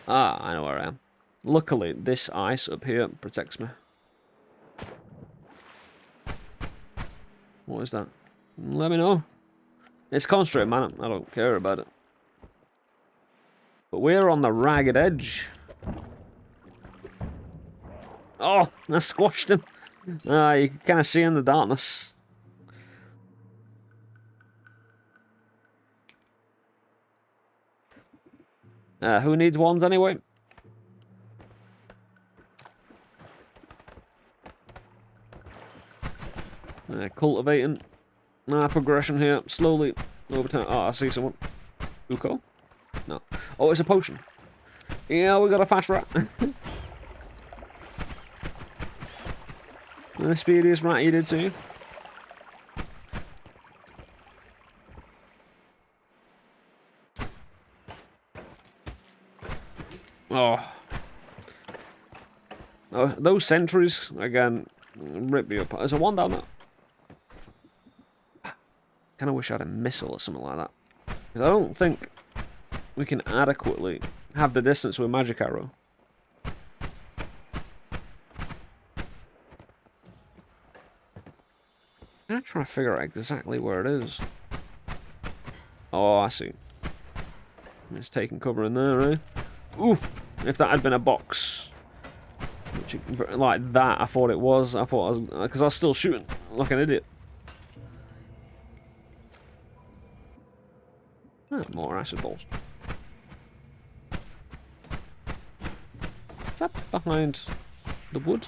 Ah, I know where I am. Luckily, this ice up here protects me. What is that? Let me know. It's concentrate, man. I don't care about it. But we're on the ragged edge. Oh, I squashed him. You can kind of see in the darkness. Who needs wands anyway? Cultivating. Progression here. Slowly. Over time. Oh, I see someone. Uko? No. Oh, it's a potion. Yeah, we got a fast rat. The speediest rat you did see. Oh. Those sentries, again, rip you apart. There's a one down there. Kinda wish I had a missile or something like that. Because I don't think we can adequately have the distance with a magic arrow. I'm trying to figure out exactly where it is. Oh, I see. It's taking cover in there, eh? Oof! If that had been a box, which like that, I thought it was. I thought I was, because I was still shooting like an idiot. More acid balls. Is that behind the wood?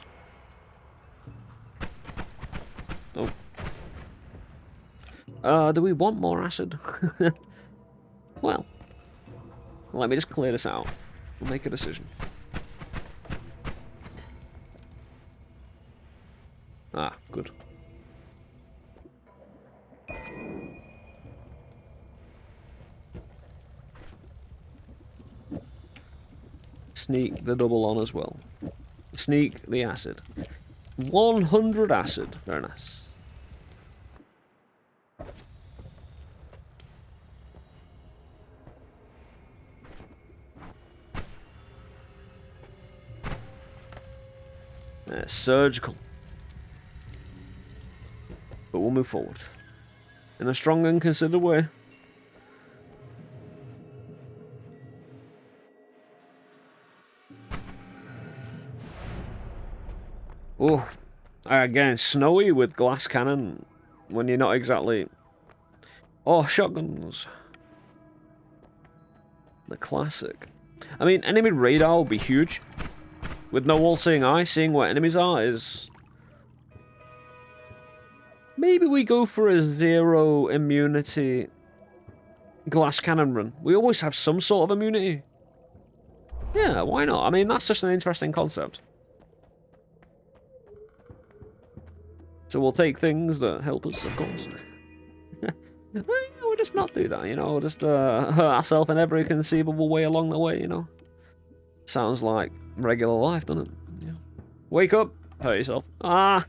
Oh. Do we want more acid? Well, let me just clear this out. We'll make a decision. Sneak the double on as well. Sneak the acid. 100 acid. Very nice. Surgical. But we'll move forward. In a strong and considered way. Oh, again, snowy with GlassCannon when you're not exactly... Oh, shotguns. The classic. I mean, enemy radar will be huge. With no all-seeing eye, seeing where enemies are is... Maybe we go for a zero immunity GlassCannon run. We always have some sort of immunity. Yeah, why not? I mean, that's just an interesting concept. So we'll take things that help us, of course. We'll just not do that, you know. We'll just hurt ourselves in every conceivable way along the way, you know. Sounds like regular life, doesn't it? Yeah. Wake up, hurt yourself. Ah!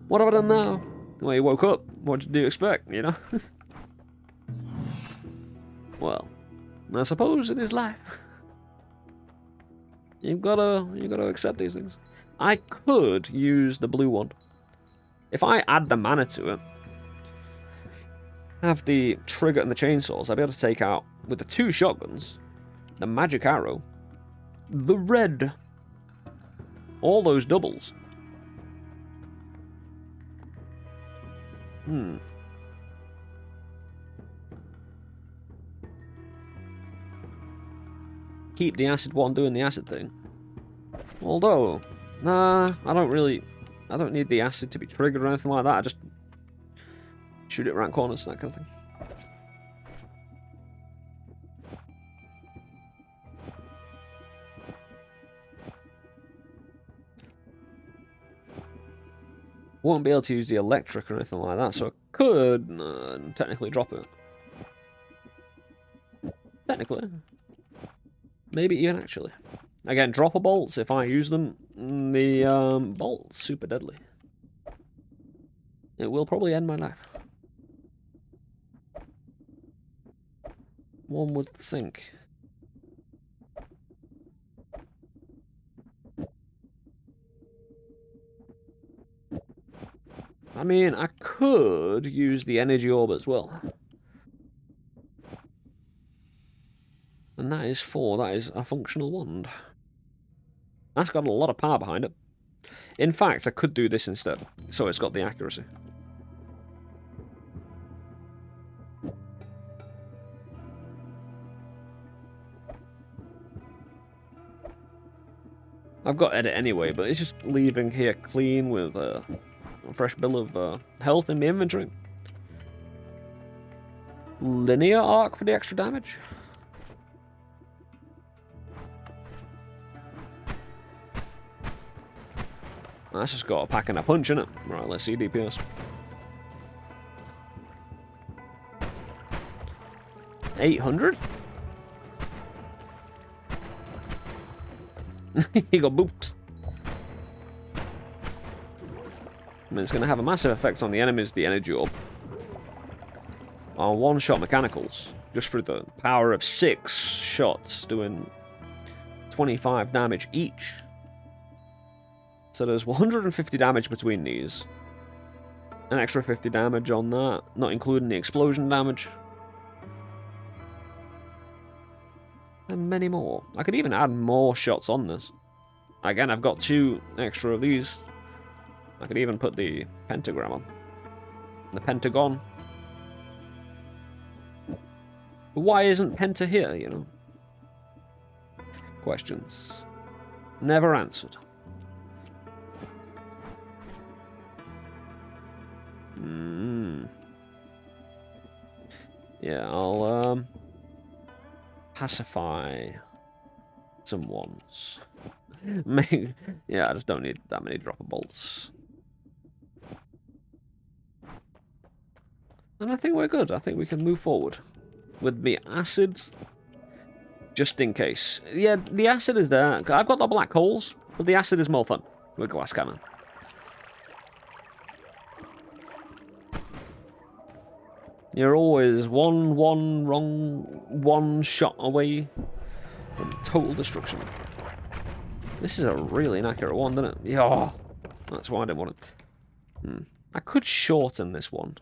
What have I done now? Well, you woke up. What did you expect, you know? Well, I suppose it is life. You've gotta accept these things. I could use the blue one. If I add the mana to it, have the trigger and the chainsaws, I'll be able to take out, with the 2 shotguns, the magic arrow, the red, all those doubles. Keep the acid one doing the acid thing. Although, nah, I don't need the acid to be triggered or anything like that. I just shoot it around corners, that kind of thing. Won't be able to use the electric or anything like that, so I could technically drop it. Technically. Maybe even actually. Again, dropper bolts, if I use them, the bolt's super deadly. It will probably end my life. One would think. I mean, I could use the energy orb as well. And that is a functional wand. That's got a lot of power behind it. In fact, I could do this instead, so it's got the accuracy. I've got edit anyway, but it's just leaving here clean with a fresh bill of health in my inventory. Linear arc for the extra damage. That's just got a pack and a punch, innit? Right, let's see DPS. 800? He got booped. I mean, it's going to have a massive effect on the enemies, the energy orb. On one-shot mechanicals, just through the power of 6 shots, doing 25 damage each. So there's 150 damage between these. An extra 50 damage on that, not including the explosion damage. And many more. I could even add more shots on this. Again, I've got 2 extra of these. I could even put the pentagram on. The pentagon. Why isn't Penta here, you know? Questions. Never answered. Yeah, I'll pacify some ones. Yeah, I just don't need that many dropper bolts. And I think we're good. I think we can move forward with the acid Just in case. Yeah, the acid is there. I've got the black holes, but the acid is more fun with GlassCannon. You're always one shot away from total destruction. This is a really inaccurate one, isn't it? Yeah, that's why I didn't want it. I could shorten this one.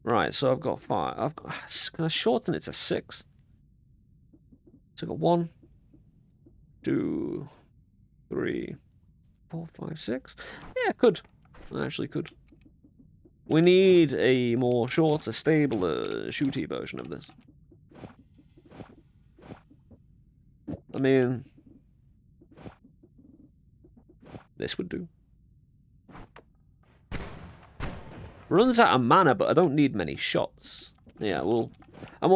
Right, so I've got 5. Can I shorten it to 6? So I've got 1, 2, 3, 4, 5, 6. Yeah, I could. I actually could. We need a more shorter, stabler, shooty version of this. I mean, this would do. Runs out of mana, but I don't need many shots. Yeah, we'll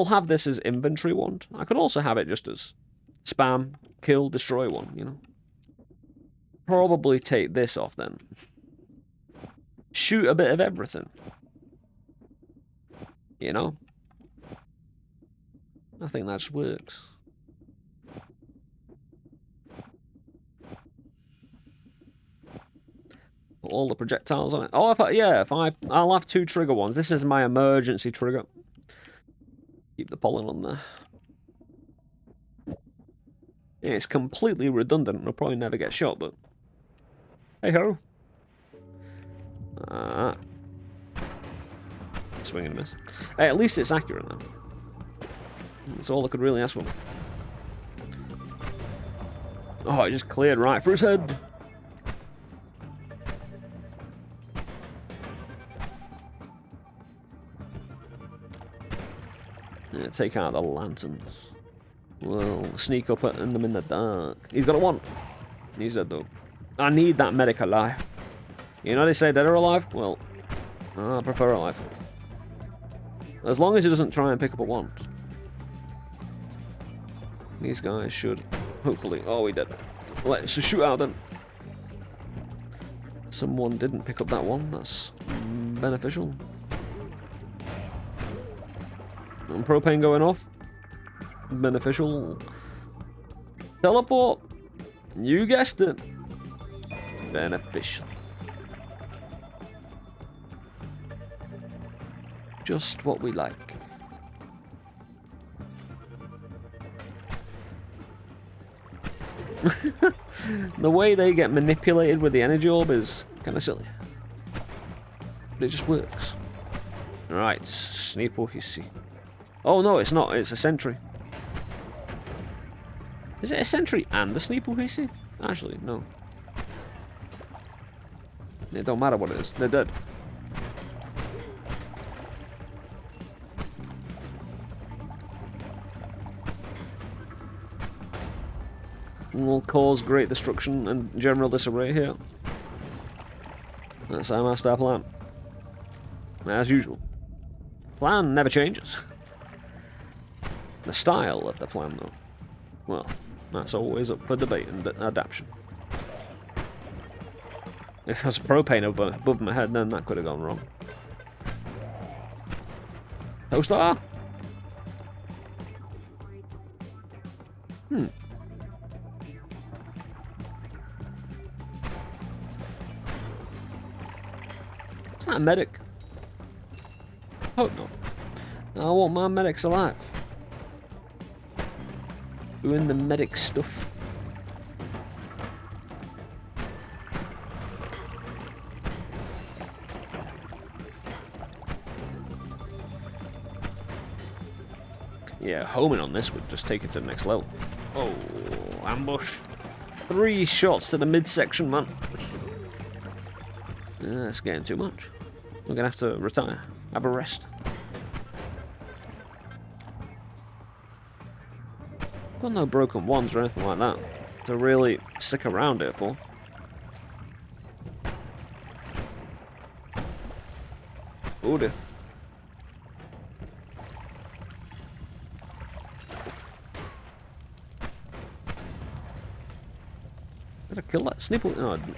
have this as inventory wand. I could also have it just as spam, kill, destroy one, you know. Probably take this off then. Shoot a bit of everything. You know? I think that just works. Put all the projectiles on it. Oh, I'll have 2 trigger ones. This is my emergency trigger. Keep the pollen on there. Yeah, it's completely redundant. I'll probably never get shot, but hey ho. Swing and miss. Hey, at least it's accurate now. That's all I could really ask for. Oh, it just cleared right through his head. Yeah, take out the lanterns. We'll sneak up at them in the dark. He's got a 1. He's dead though. I need that medic alive. You know they say dead or alive? Well, I prefer alive. As long as he doesn't try and pick up a wand. These guys should hopefully... Oh, he did. Let's shoot out then. Someone didn't pick up that one. That's beneficial. And propane going off. Beneficial. Teleport. You guessed it. Beneficial. Just what we like. The way they get manipulated with the energy orb is kind of silly. But it just works. Right, Snipo Hissy. Oh no, it's not. It's a sentry. Is it a sentry and a Snipo Hissy? Actually, no. It don't matter what it is. They're dead. Will cause great destruction and general disarray here. That's our master plan. As usual. Plan never changes. The style of the plan, though, well, that's always up for debate and adaptation. If there's propane above my head, then that could have gone wrong. Toaster? It's not a medic. Hope not. I want my medics alive. Doing the medic stuff. Yeah, homing on this would just take it to the next level. Oh, ambush. 3 shots to the midsection, man. That's getting too much. We're gonna have to retire. Have a rest. Got no broken wands or anything like that to really stick around here for. Oh dear. Did I kill that Sniple? No, I didn't.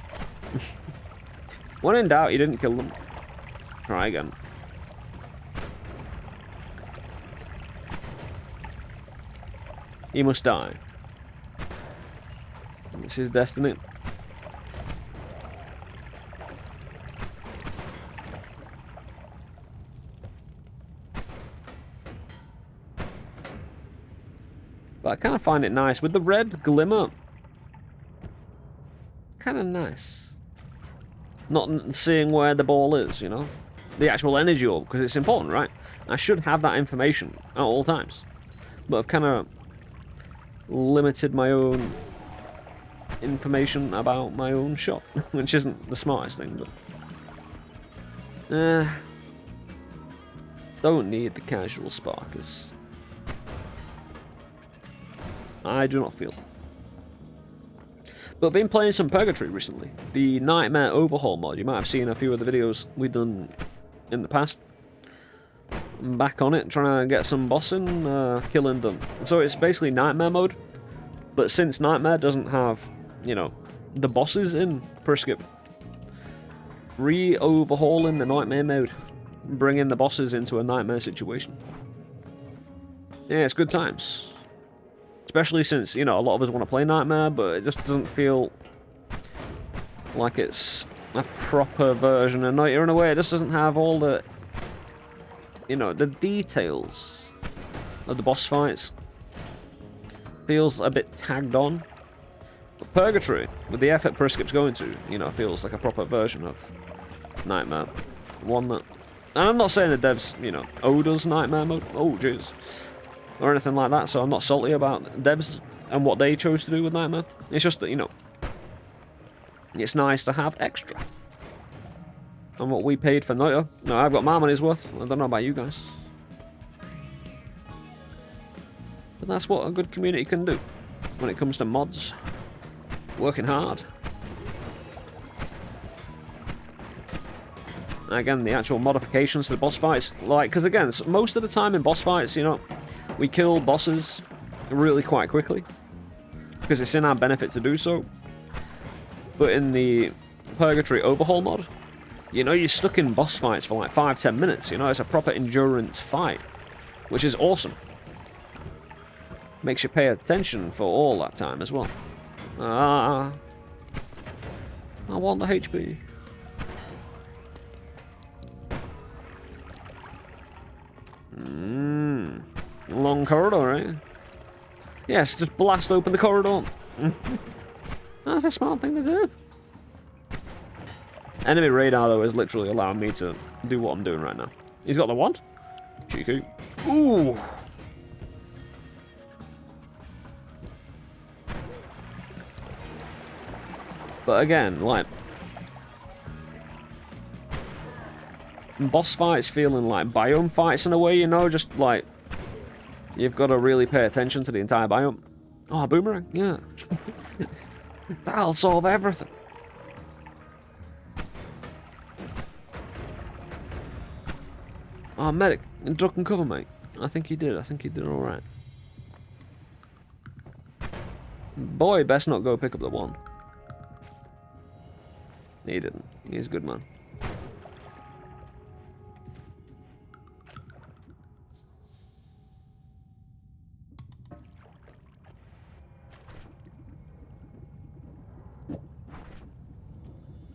When in doubt, you didn't kill them. Try again. He must die. It's his destiny. But I kind of find it nice with the red glimmer. Kind of nice. Not seeing where the ball is, you know? The actual energy orb, because it's important, right? I should have that information at all times. But I've kind of limited my own information about my own shot, which isn't the smartest thing, but... don't need the casual sparkers. I do not feel. But I've been playing some Purgatory recently. The Nightmare Overhaul mod. You might have seen a few of the videos we've done in the past. I'm back on it, trying to get some bossing, killing done. So it's basically Nightmare mode. But since Nightmare doesn't have, you know, the bosses in Priskip, re-overhauling the Nightmare mode. Bringing the bosses into a Nightmare situation. Yeah, it's good times. Especially since, you know, a lot of us want to play Nightmare, but it just doesn't feel like it's a proper version of Noita in a way. It just doesn't have all the, you know, the details of the boss fights. Feels a bit tagged on. But Purgatory, with the effort Priskip's going to, you know, feels like a proper version of Nightmare. One that... And I'm not saying the devs, you know, owed us Nightmare mode. Oh, jeez. Or anything like that, so I'm not salty about devs and what they chose to do with Nightmare. It's just that, you know, it's nice to have extra. And what we paid for Noita, no, I've got my money's worth. I don't know about you guys. But that's what a good community can do when it comes to mods. Working hard. And again, the actual modifications to the boss fights, like, because again, most of the time in boss fights, you know, we kill bosses really quite quickly, because it's in our benefit to do so. But in the Purgatory Overhaul mod, you know, you're stuck in boss fights for like 5-10 minutes, you know, it's a proper endurance fight, which is awesome. Makes you pay attention for all that time as well. I want the HP. Long corridor, right? Yes, just blast open the corridor. That's a smart thing to do. Enemy radar, though, is literally allowing me to do what I'm doing right now. He's got the wand. Cheeky. Ooh. But again, like... boss fights feeling like biome fights in a way, you know, just like... you've got to really pay attention to the entire biome. Oh, boomerang, yeah. That'll solve everything. Oh, medic, duck and cover, mate. I think he did alright. Boy, best not go pick up the one. He didn't. He's a good man.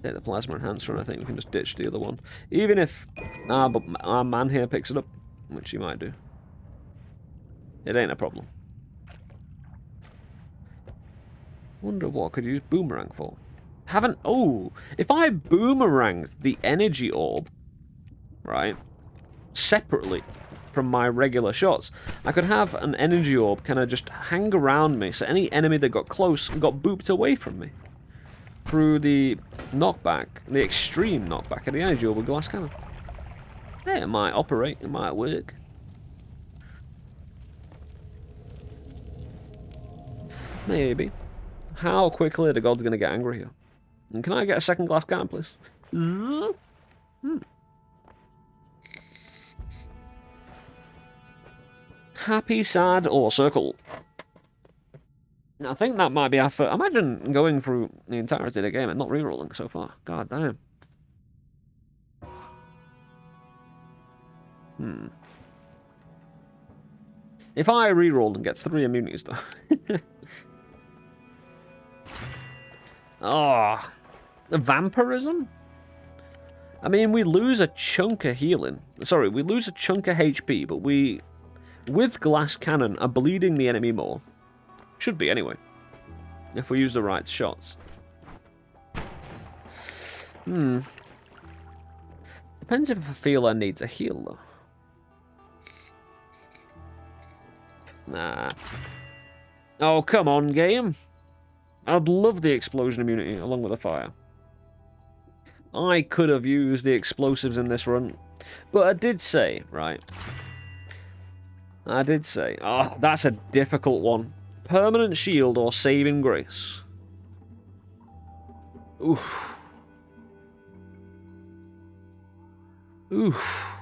Take the plasma enhancer, and I think we can just ditch the other one. Even if our man here picks it up, which he might do. It ain't a problem. Wonder what I could use boomerang for. Oh, if I boomeranged the energy orb, right, separately from my regular shots, I could have an energy orb kind of just hang around me, so any enemy that got close got booped away from me. Through the knockback, the extreme knockback of the energy orb with GlassCannon. Yeah, it might operate, it might work. Maybe. How quickly are the gods going to get angry here? And can I get a second GlassCannon, please? Happy, sad, or circle? I think that might be our first... Imagine going through the entirety of the game and not rerolling so far. God damn. If I reroll and get 3 immunities, though. Oh, vampirism? I mean, we lose a chunk of healing. Sorry, we lose a chunk of HP, but we, with GlassCannon, are bleeding the enemy more. Should be, anyway. If we use the right shots. Depends if I feel I need to heal, though. Nah. Oh, come on, game. I'd love the explosion immunity along with the fire. I could have used the explosives in this run. But I did say, right. I did say, oh, that's a difficult one. Permanent shield or saving grace? Oof. Oof.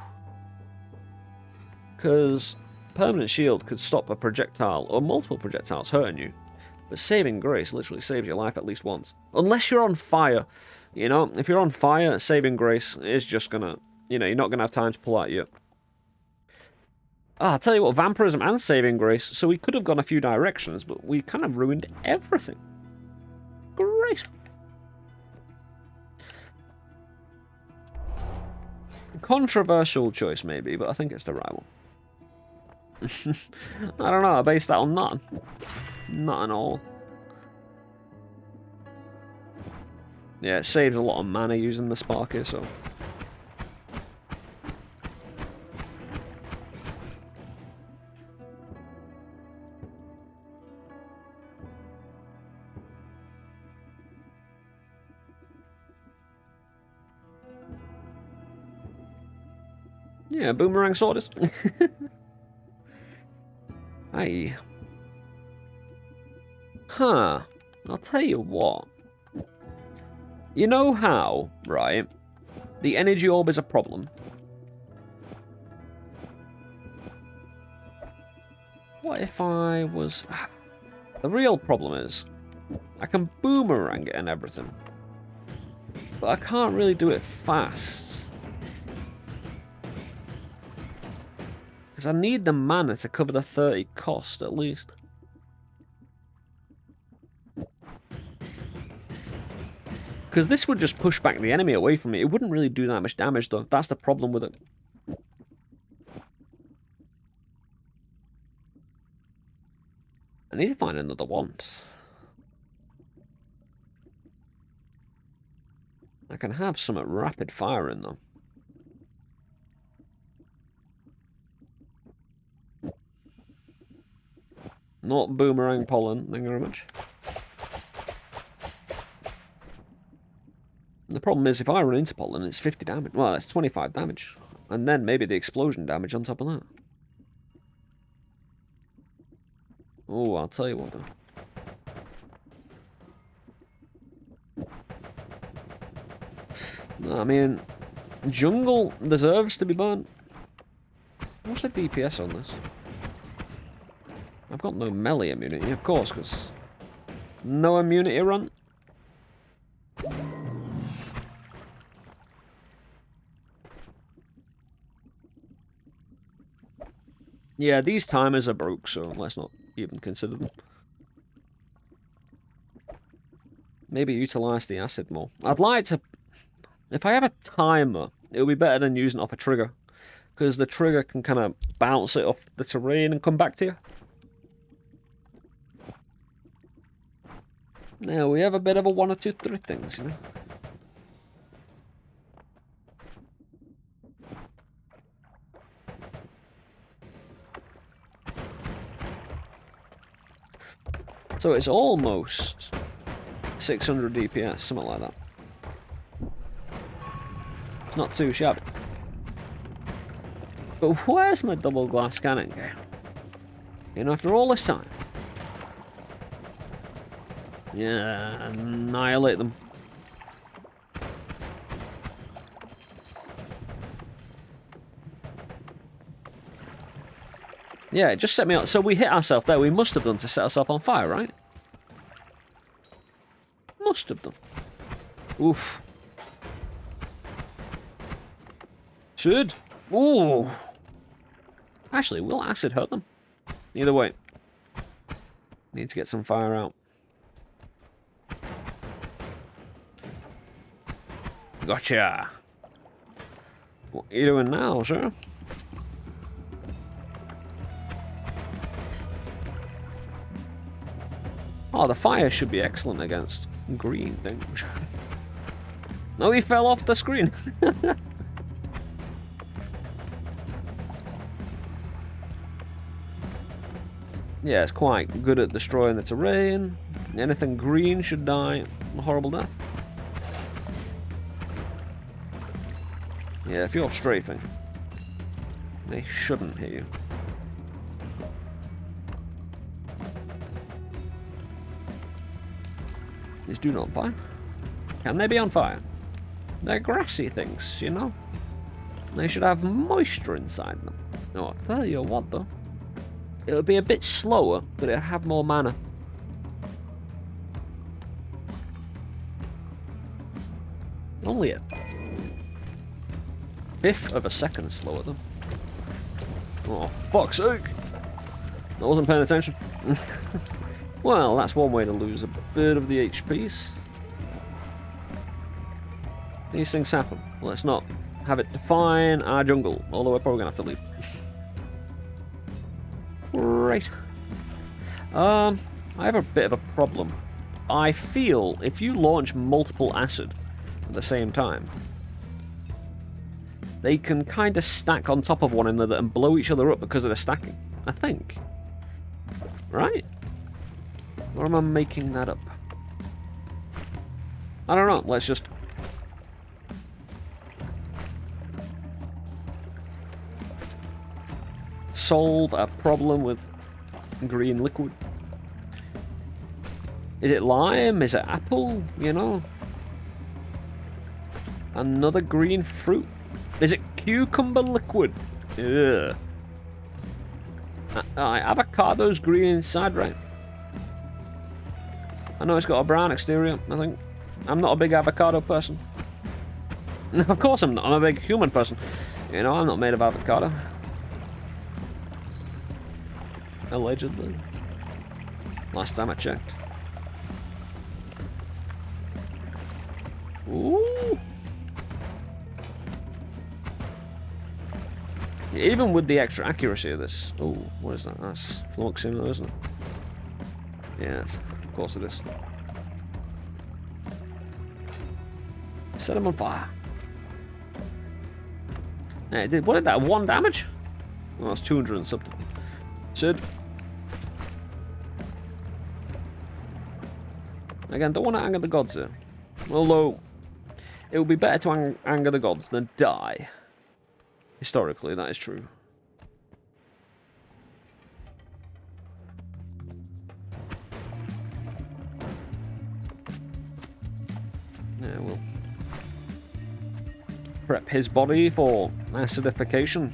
Because permanent shield could stop a projectile or multiple projectiles hurting you. But saving grace literally saves your life at least once. Unless you're on fire. You know, if you're on fire, saving grace is just gonna, you know, you're not gonna have time to pull out your... Ah, I'll tell you what, vampirism and saving grace, so we could have gone a few directions, but we kind of ruined everything. Great. Controversial choice, maybe, but I think it's the right one. I don't know, I based that on none. Not at all. Yeah, it saves a lot of mana using the Sparky, so... Yeah, boomerang swordist. Hey. Huh. I'll tell you what. You know how, right, the energy orb is a problem? What if I was... The real problem is, I can boomerang it and everything, but I can't really do it fast. Because I need the mana to cover the 30 cost, at least. Because this would just push back the enemy away from me. It wouldn't really do that much damage, though. That's the problem with it. I need to find another wand. I can have some at rapid fire in, though. Not boomerang pollen, thank you very much. The problem is, if I run into pollen, it's 50 damage. Well, it's 25 damage. And then maybe the explosion damage on top of that. Oh, I'll tell you what, though. No, I mean, jungle deserves to be burnt. What's the DPS on this? I've got no melee immunity, of course, because no immunity run. Yeah, these timers are broke, so let's not even consider them. Maybe utilize the acid more. I'd like to... If I have a timer, it'll be better than using it off a trigger. Because the trigger can kind of bounce it off the terrain and come back to you. Now, we have a bit of a 1 or 2, 3 things, you know. So it's almost 600 DPS, something like that. It's not too shabby. But where's my double GlassCannon game? You know, after all this time. Yeah, annihilate them. Yeah, it just set me up. So we hit ourselves there. We must have done to set ourselves on fire, right? Must have done. Oof. Should. Ooh. Actually, will acid hurt them? Either way. Need to get some fire out. Gotcha! What are you doing now, sir? Oh, the fire should be excellent against green things. No, he fell off the screen. Yeah, it's quite good at destroying the terrain. Anything green should die a horrible death. Yeah, if you're strafing, they shouldn't hit you. These do not on fire. Can they be on fire? They're grassy things, you know? They should have moisture inside them. Oh, I'll tell you what though. It'll be a bit slower, but it'll have more mana. Only a fifth of a second slower though. Oh, fuck's sake! I wasn't paying attention. Well, that's one way to lose a bit of the HPs. These things happen. Let's not have it define our jungle, although we're probably gonna have to leave. Right. I have a bit of a problem. I feel if you launch multiple acid at the same time, they can kind of stack on top of one another and blow each other up because of the stacking. I think. Right? Or am I making that up? I don't know. Let's just... solve a problem with green liquid. Is it lime? Is it apple? You know? Another green fruit? Is it cucumber liquid? Ugh. Avocado's green inside, right? I know it's got a brown exterior, I think. I'm not a big avocado person. Of course I'm not. I'm a big human person. You know, I'm not made of avocado. Allegedly. Last time I checked. Ooh. Even with the extra accuracy of this... Oh, what is that? That's fluoxamine, isn't it? Yes, of course it is. Set him on fire. Yeah, it did. What did that? 1 damage? Oh, that's 200 and something. Sid. Again, don't want to anger the gods here. Although, it would be better to anger the gods than die. Historically, that is true. Yeah, we'll prep his body for acidification.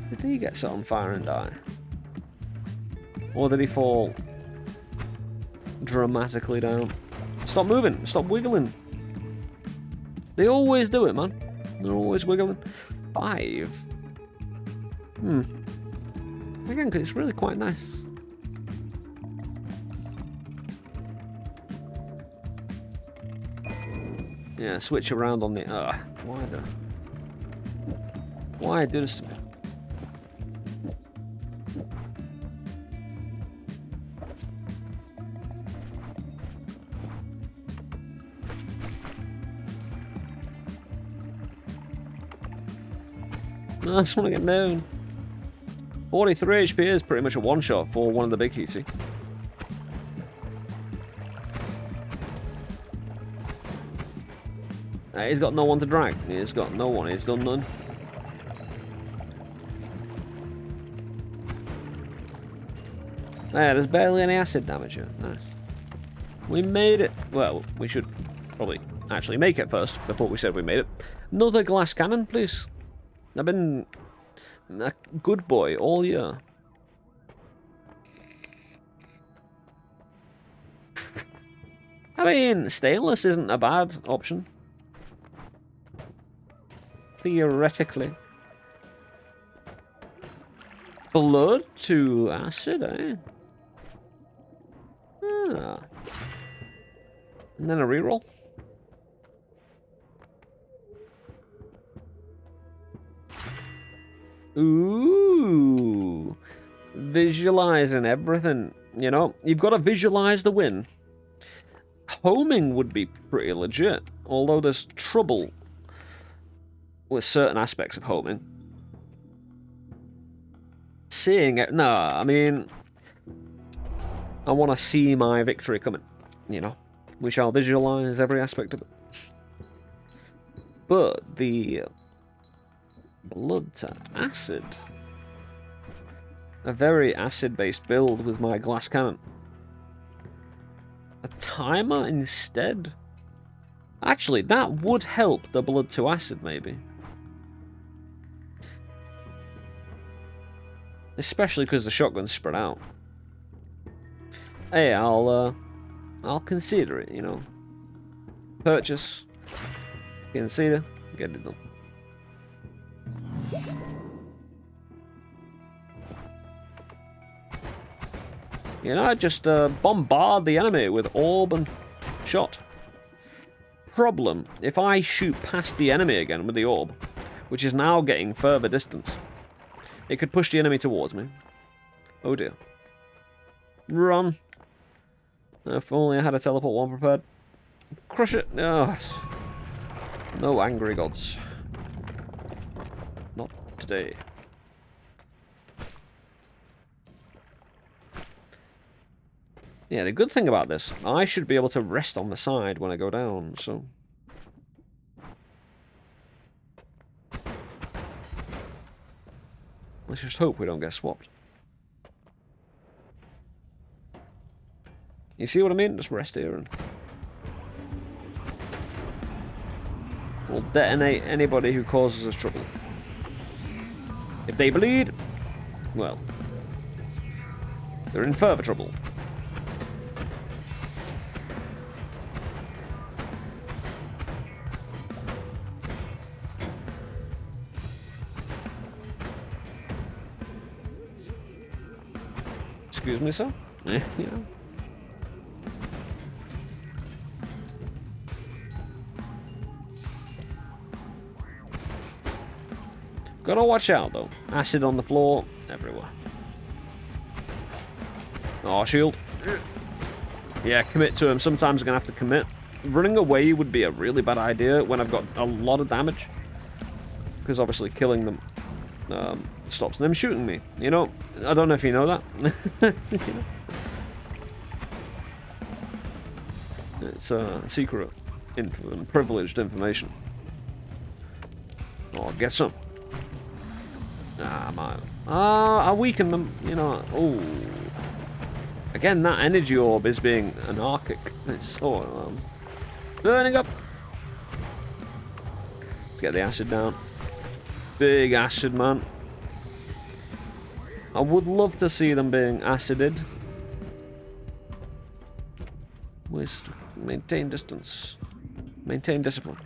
Did he get set on fire and die? Or did he fall dramatically down? Stop moving! Stop wiggling! They always do it, man. They're always wiggling. 5. Again, because it's really quite nice. Yeah, switch around on the... Why do this to me? I just want to get down. 43 HP is pretty much a one-shot for one of the big heaty. He's got no one to drag. He's got no one. He's done none. There's barely any acid damage here. Nice. We made it. Well, we should probably actually make it first before we said we made it. Another glass cannon, please. I've been a good boy all year. I mean, stainless isn't a bad option. Theoretically. Blood to acid, eh? Ah. And then a reroll. Ooh. Visualizing everything. You know, you've got to visualize the win. Homing would be pretty legit, although there's trouble with certain aspects of homing. Seeing it, no, I mean, I want to see my victory coming, you know. We shall visualize every aspect of it. But the blood to acid, a very acid-based build with my GlassCannon. A timer instead? Actually, that would help the blood to acid, maybe. Especially because the shotgun's spread out. Hey, I'll consider it, you know. Purchase. Consider. Get it done. You know, just bombard the enemy with orb and shot. Problem, if I shoot past the enemy again with the orb, which is now getting further distance, it could push the enemy towards me. Oh dear. Run. If only I had a teleport one prepared. Crush it. Oh. No angry gods. Not today. Yeah, the good thing about this, I should be able to rest on the side when I go down, so... Let's just hope we don't get swapped. You see what I mean? Just rest here and... we'll detonate anybody who causes us trouble. If they bleed, well, they're in further trouble. Excuse me, sir? Yeah. Gotta watch out, though. Acid on the floor, everywhere. Oh, shield. Yeah, commit to him. Sometimes I'm gonna have to commit. Running away would be a really bad idea when I've got a lot of damage. Because obviously killing them stops them shooting me. You know, I don't know if you know that. You know? It's secret and privileged information. Oh, get some. I weaken them, you know. Oh. Again, that energy orb is being anarchic. It's burning up. Let's get the acid down. Big acid, man. I would love to see them being acided. Maintain distance. Maintain discipline.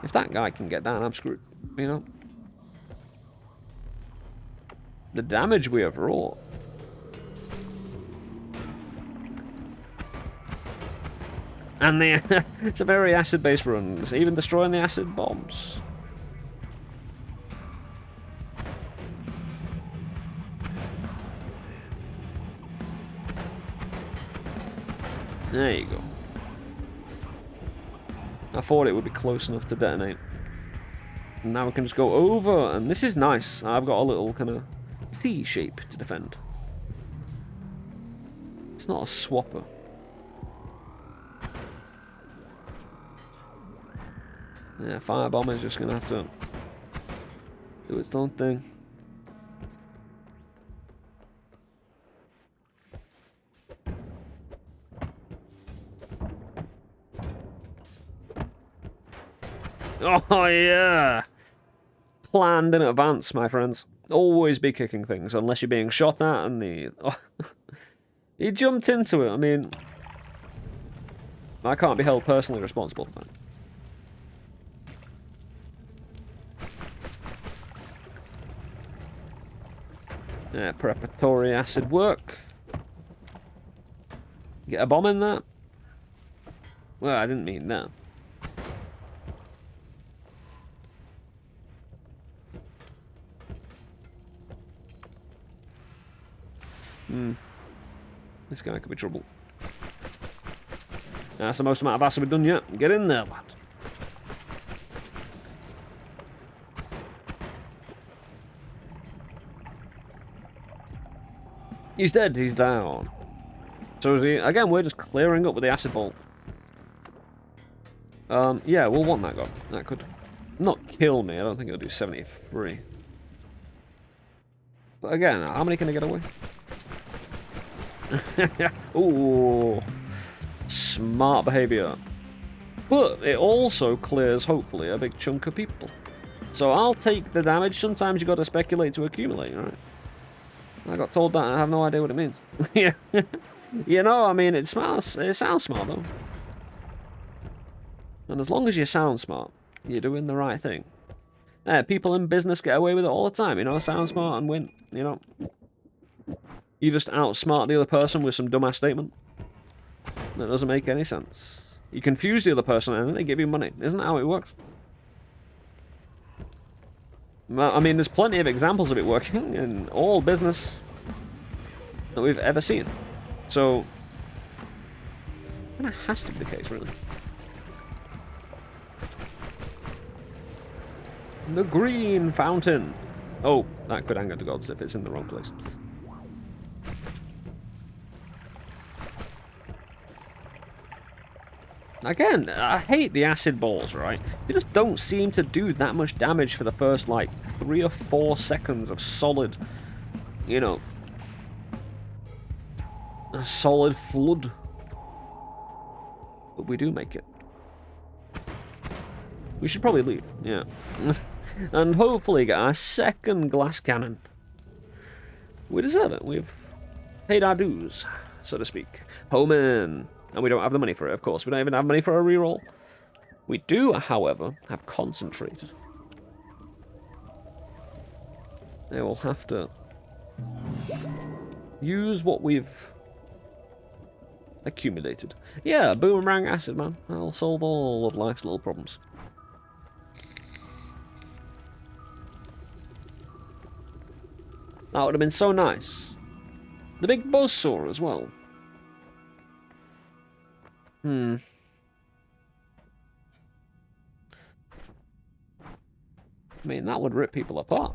If that guy can get down, I'm screwed. You know? The damage we have wrought. And it's a very acid-based run. It's even destroying the acid bombs. There you go. I thought it would be close enough to detonate. And now we can just go over, and this is nice. I've got a little kind of C shape to defend. It's not a swapper. Yeah, firebomb is just gonna have to do its own thing. Oh yeah! Planned in advance, my friends. Always be kicking things, unless you're being shot at and the... Oh. He jumped into it, I mean... I can't be held personally responsible for that. Preparatory acid work. Get a bomb in there? Well, I didn't mean that. This guy could be trouble. That's the most amount of acid we've done yet. Get in there, lad. He's dead. He's down. So is he, again, we're just clearing up with the acid ball. Yeah, we'll want that guy. That could not kill me. I don't think it'll do 73. But again, how many can I get away? Ooh, smart behavior. But it also clears, hopefully, a big chunk of people. So I'll take the damage. Sometimes you got to speculate to accumulate, right? I got told that. I have no idea what it means. Yeah, you know, I mean, it sounds smart though. And as long as you sound smart, you're doing the right thing. People in business get away with it all the time, you know, sound smart and win, you know. You just outsmart the other person with some dumbass statement. That doesn't make any sense. You confuse the other person and then they give you money. Isn't that how it works? I mean, there's plenty of examples of it working in all business that we've ever seen. So, that has to be the case, really. The green fountain. Oh, that could anger the gods if it's in the wrong place. Again, I hate the acid balls, right? They just don't seem to do that much damage for the first, like, 3 or 4 seconds of solid, you know, a solid flood. But we do make it. We should probably leave, yeah. And hopefully get our second GlassCannon. We deserve it. We've paid our dues, so to speak. Home in. And we don't have the money for it, of course. We don't even have money for a reroll. We do, however, have concentrated. They will have to use what we've accumulated. Yeah, boomerang acid, man. That'll solve all of life's little problems. That would have been so nice. The big buzzsaw as well. I mean, that would rip people apart.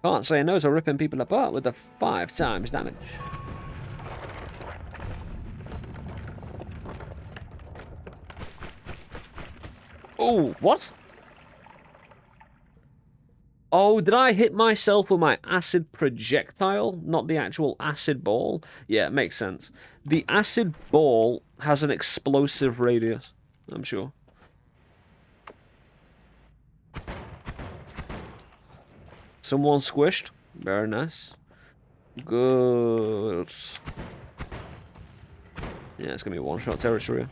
Can't say no to ripping people apart with the 5 times damage. Oh, what? Oh, did I hit myself with my acid projectile? Not the actual acid ball? Yeah, it makes sense. The acid ball has an explosive radius, I'm sure. Someone squished. Very nice. Good. Yeah, it's going to be a one-shot territory.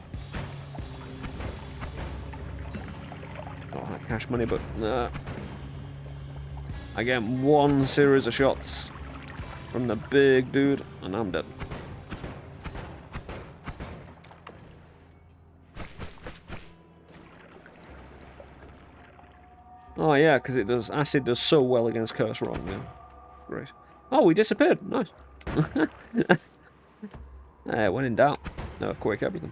Don't have cash money, but... I get one series of shots from the big dude, and I'm dead. Oh yeah, because it does acid does so well against Curse Wrong. Yeah, great. Oh, we disappeared. Nice. When in doubt, earthquake everything.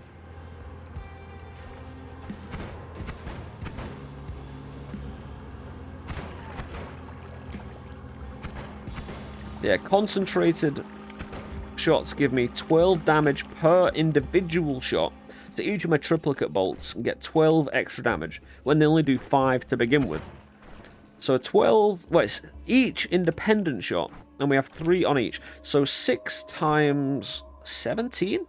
Yeah, concentrated shots give me 12 damage per individual shot. So each of my triplicate bolts get 12 extra damage when they only do 5 to begin with. So 12, well, it's each independent shot, and we have 3 on each. So 6 times 17?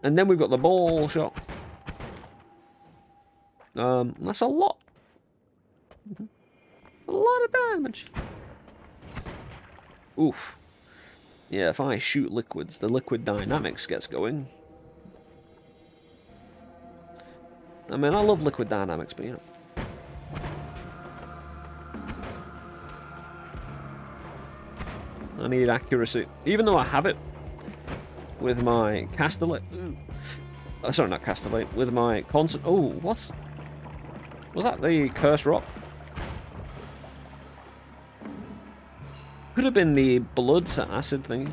And then we've got the ball shot. That's a lot. A lot of damage. Oof. Yeah, if I shoot liquids, the liquid dynamics gets going. I mean, I love liquid dynamics, but you know. I need accuracy. Even though I have it with my castellate. Sorry, not castellate. With my constant. Oh, what's. Was that the cursed rock? Could have been the blood to acid thing.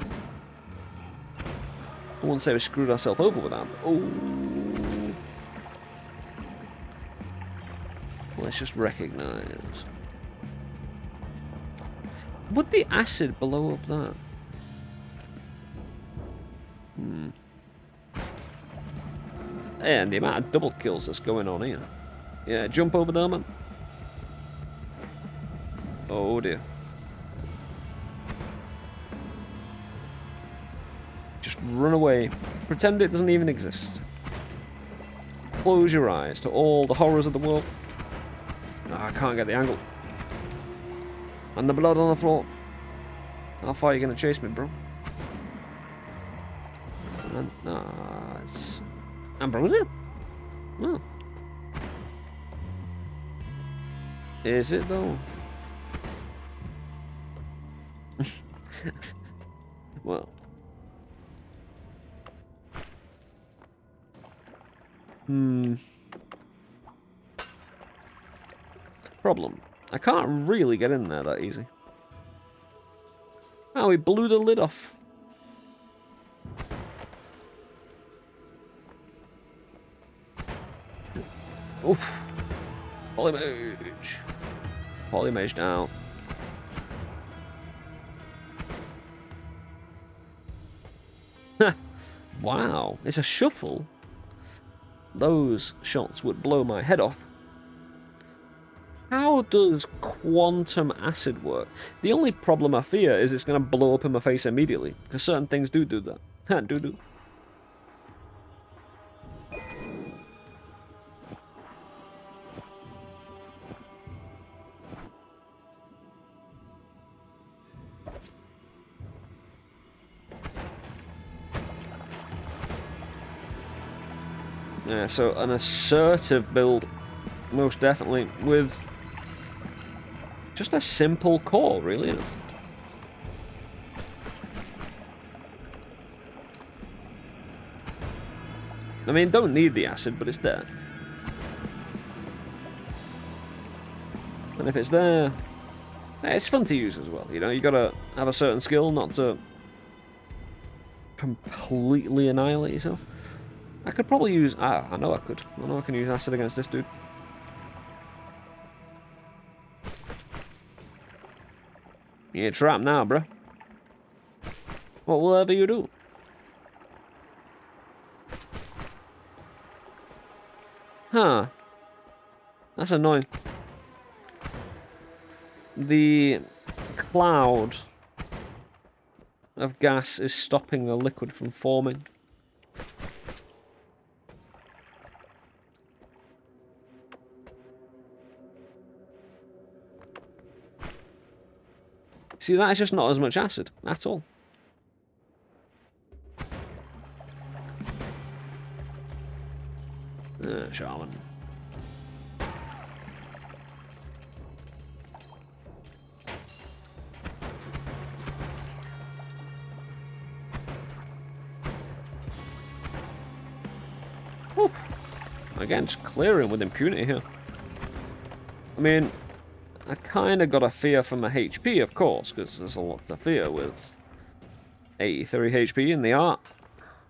I wouldn't say we screwed ourselves over with that. Oh. Let's just recognize. Would the acid blow up that? Yeah, and the amount of double kills that's going on here. Yeah, jump over there, man. Oh dear. Just run away. Pretend it doesn't even exist. Close your eyes to all the horrors of the world. Oh, I can't get the angle. And the blood on the floor. How far are you going to chase me, bro? And, it's ambrosia? Oh. Is it, though? Well. Problem. I can't really get in there that easy. Oh, we blew the lid off. Oof. Polymage. Polymage down. Wow, it's a shuffle. Those shots would blow my head off. How does quantum acid work? The only problem I fear is it's going to blow up in my face immediately, because certain things do that. do. Yeah, so an assertive build, most definitely, with just a simple core, really. You know? I mean, don't need the acid, but it's there. And if it's there, it's fun to use as well. You know, you gotta have a certain skill not to completely annihilate yourself. I could probably use... I know I could. I know I can use acid against this dude. You're trapped now, bruh. What will ever you do? Huh. That's annoying. The cloud of gas is stopping the liquid from forming. See, that's just not as much acid. That's all. Shaman. Whew. Again, just clearing with impunity here. I mean, I kind of got a fear from the HP, of course, because there's a lot to fear with 83 HP in the art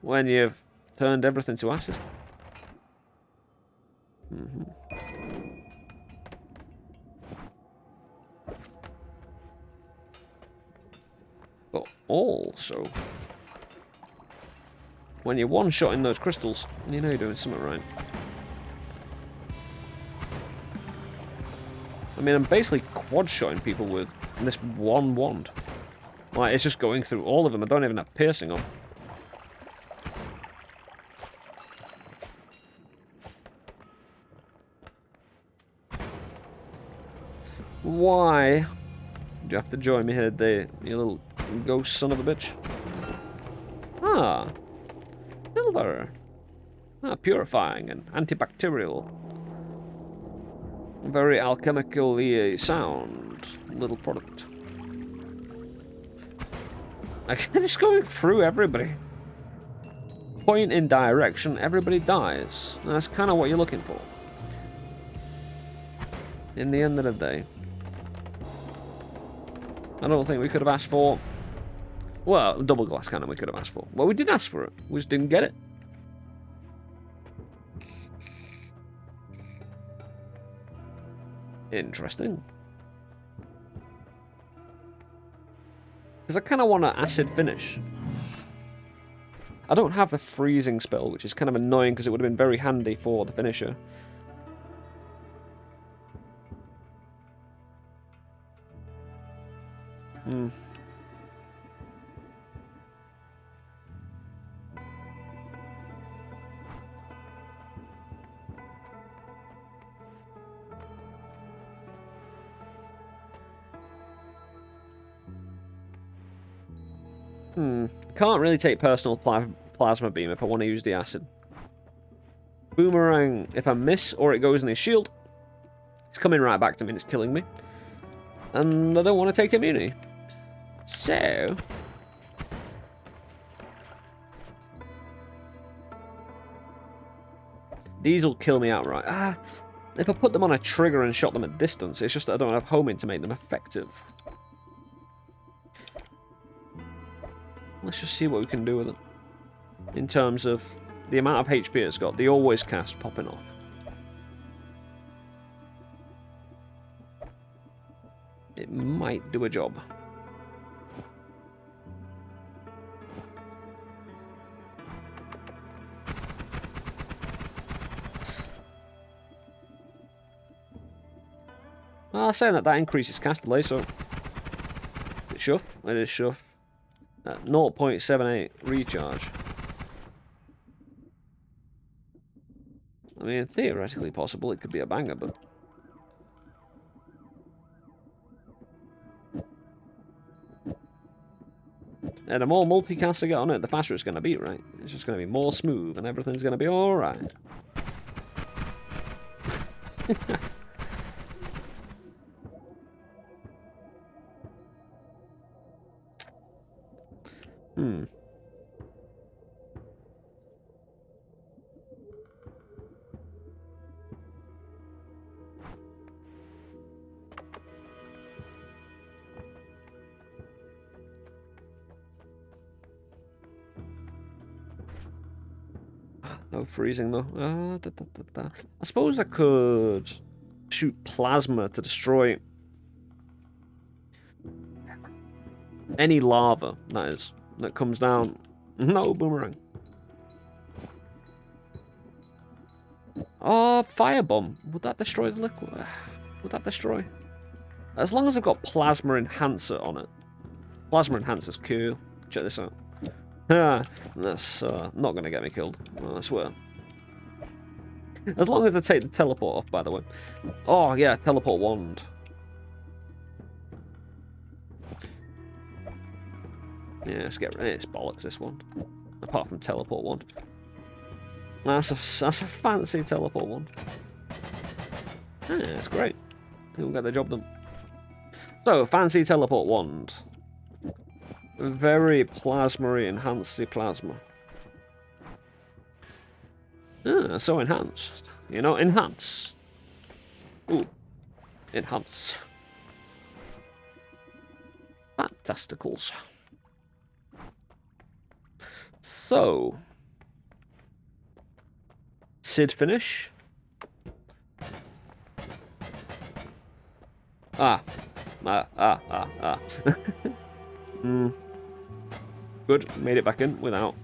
when you've turned everything to acid. But also, when you're one-shotting those crystals, you know you're doing something right. I mean, I'm basically quad-shotting people with this one wand. Like, it's just going through all of them. I don't even have piercing on. Why do you have to join me here today, you little ghost son of a bitch? Ah, silver. Ah, purifying and antibacterial. Very alchemically sound little product. I'm just going through everybody. Point in direction, everybody dies. That's kind of what you're looking for. In the end of the day. I don't think we could have asked for... Well, double glass cannon we could have asked for. Well, we did ask for it. We just didn't get it. Interesting. Because I kind of want an acid finish. I don't have the freezing spell, which is kind of annoying because it would have been very handy for the finisher. Can't really take personal plasma beam if I want to use the acid. Boomerang if I miss or it goes in his shield. It's coming right back to me and it's killing me. And I don't want to take immunity. So... these will kill me outright. If I put them on a trigger and shot them at distance, it's just that I don't have homing to make them effective. Let's just see what we can do with it. In terms of the amount of HP it's got, the always cast popping off. It might do a job. Well, saying that increases cast delay, so... is it shove? It is shove. 0.78 recharge. I mean, theoretically possible, it could be a banger, but... and the more multicast I get on it, the faster it's going to be, right? It's just going to be more smooth, and everything's going to be alright. No freezing though. I suppose I could shoot plasma to destroy any lava, that comes down. No boomerang. Oh, firebomb. Would that destroy the liquid? Would that destroy? As long as I've got plasma enhancer on it. Plasma enhancer's cool. Check this out. That's not going to get me killed, I swear. As long as I take the teleport off, by the way. Oh, yeah, teleport wand. Yeah, let's get rid of it. It's bollocks, this one. Apart from teleport wand. That's a fancy teleport wand. Yeah, it's great. It'll get the job done. So, fancy teleport wand. Very plasma-y, enhanced plasma. So enhanced. You know, enhance. Ooh. Enhance. Fantasticals. So. Sid finish. Good, made it back in without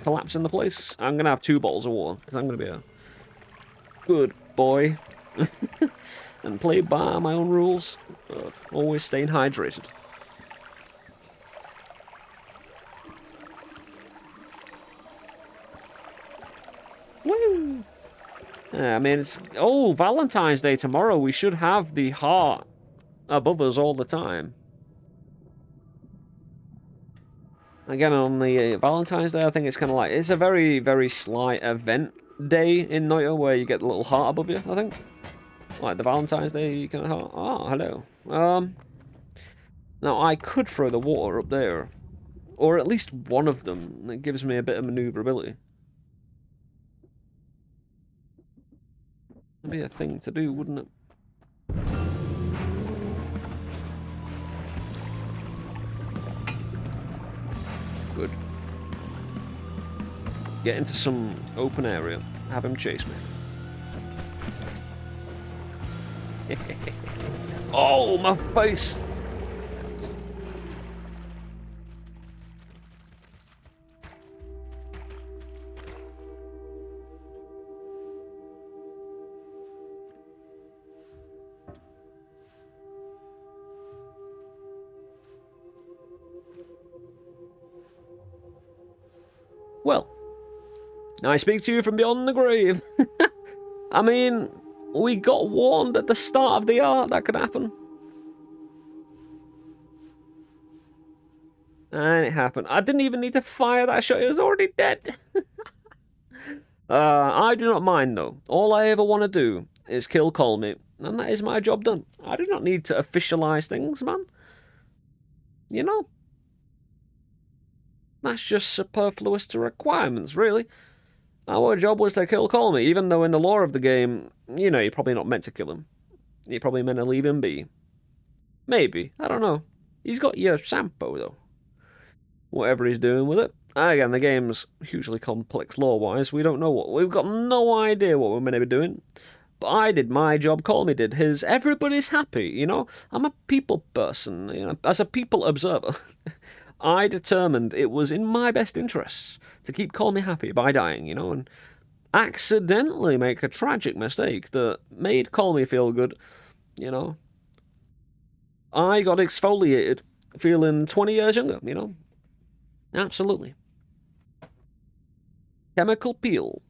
collapsing the place. I'm gonna have 2 bottles of water because I'm gonna be a good boy and play by my own rules of always staying hydrated. Woo! I mean, it's Valentine's Day tomorrow. We should have the heart above us all the time. Again, on the Valentine's Day, I think it's kind of like, it's a very, very slight event day in Noita where you get the little heart above you, I think. Like the Valentine's Day kind of heart. Oh, hello. Now I could throw the water up there. Or at least one of them. That gives me a bit of maneuverability. That'd be a thing to do, wouldn't it? Good. Get into some open area. Have him chase me. Oh, my face! Well, I speak to you from beyond the grave. I mean, we got warned at the start of the art that could happen. And it happened. I didn't even need to fire that shot, it was already dead. I do not mind, though. All I ever want to do is kill Colmy, and that is my job done. I do not need to officialize things, man. You know? That's just superfluous to requirements, really. Our job was to kill Colmy, even though in the lore of the game, you know, you're probably not meant to kill him. You're probably meant to leave him be. Maybe. I don't know. He's got your Sampo, though. Whatever he's doing with it. Again, the game's hugely complex lore-wise. We've got no idea what we're meant to be doing. But I did my job, Colmy did his. Everybody's happy, you know? I'm a people person, you know, as a people observer. I determined it was in my best interests to keep Colmy happy by dying, you know, and accidentally make a tragic mistake that made Colmy feel good, you know. I got exfoliated, feeling 20 years younger, you know. Absolutely. Chemical peel.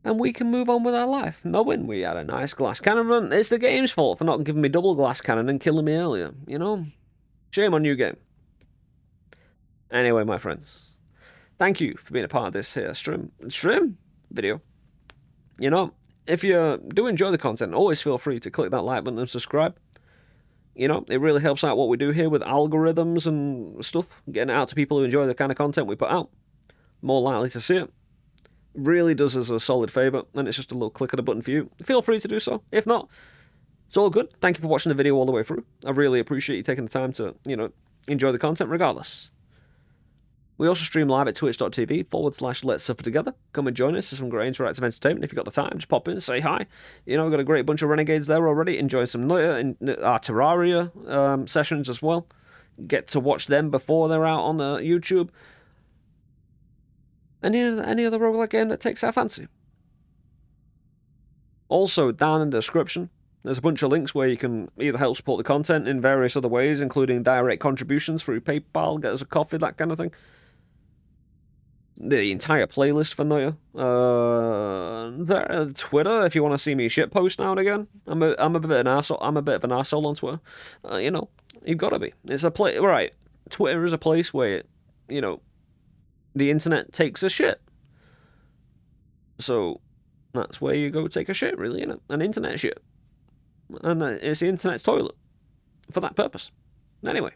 And we can move on with our life, knowing we had a nice GlassCannon run. It's the game's fault for not giving me double GlassCannon and killing me earlier, you know? Shame on you, game. Anyway, my friends, thank you for being a part of this here stream video. You know, if you do enjoy the content, always feel free to click that like button and subscribe. You know, it really helps out what we do here with algorithms and stuff, getting it out to people who enjoy the kind of content we put out. More likely to see it. Really does us a solid favour, and it's just a little click of the button for you. Feel free to do so. If not, it's all good. Thank you for watching the video all the way through. I really appreciate you taking the time to, you know, enjoy the content regardless. We also stream live at twitch.tv/Let's Suffer Together. Come and join us for some great interactive entertainment. If you've got the time, just pop in, say hi. You know, we've got a great bunch of renegades there already, enjoying some Noita and our Terraria sessions as well. Get to watch them before they're out on YouTube. Any other roguelike game that takes our fancy. Also, down in the description, there's a bunch of links where you can either help support the content in various other ways, including direct contributions through PayPal, get us a coffee, that kind of thing. The entire playlist for Noita. Twitter, if you want to see me shitpost now and again. I'm a bit of an arsehole. I'm a bit of an arsehole on Twitter. You know, you've got to be. It's a place, right? Twitter is a place where, you know, the internet takes a shit. So that's where you go take a shit, really, you know, an internet shit. And it's the internet's toilet for that purpose. Anyway,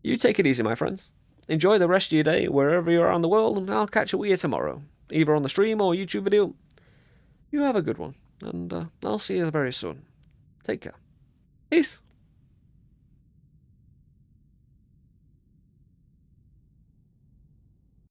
you take it easy, my friends. Enjoy the rest of your day wherever you are in the world, and I'll catch up with you tomorrow, either on the stream or YouTube video. You have a good one, and I'll see you very soon. Take care. Peace.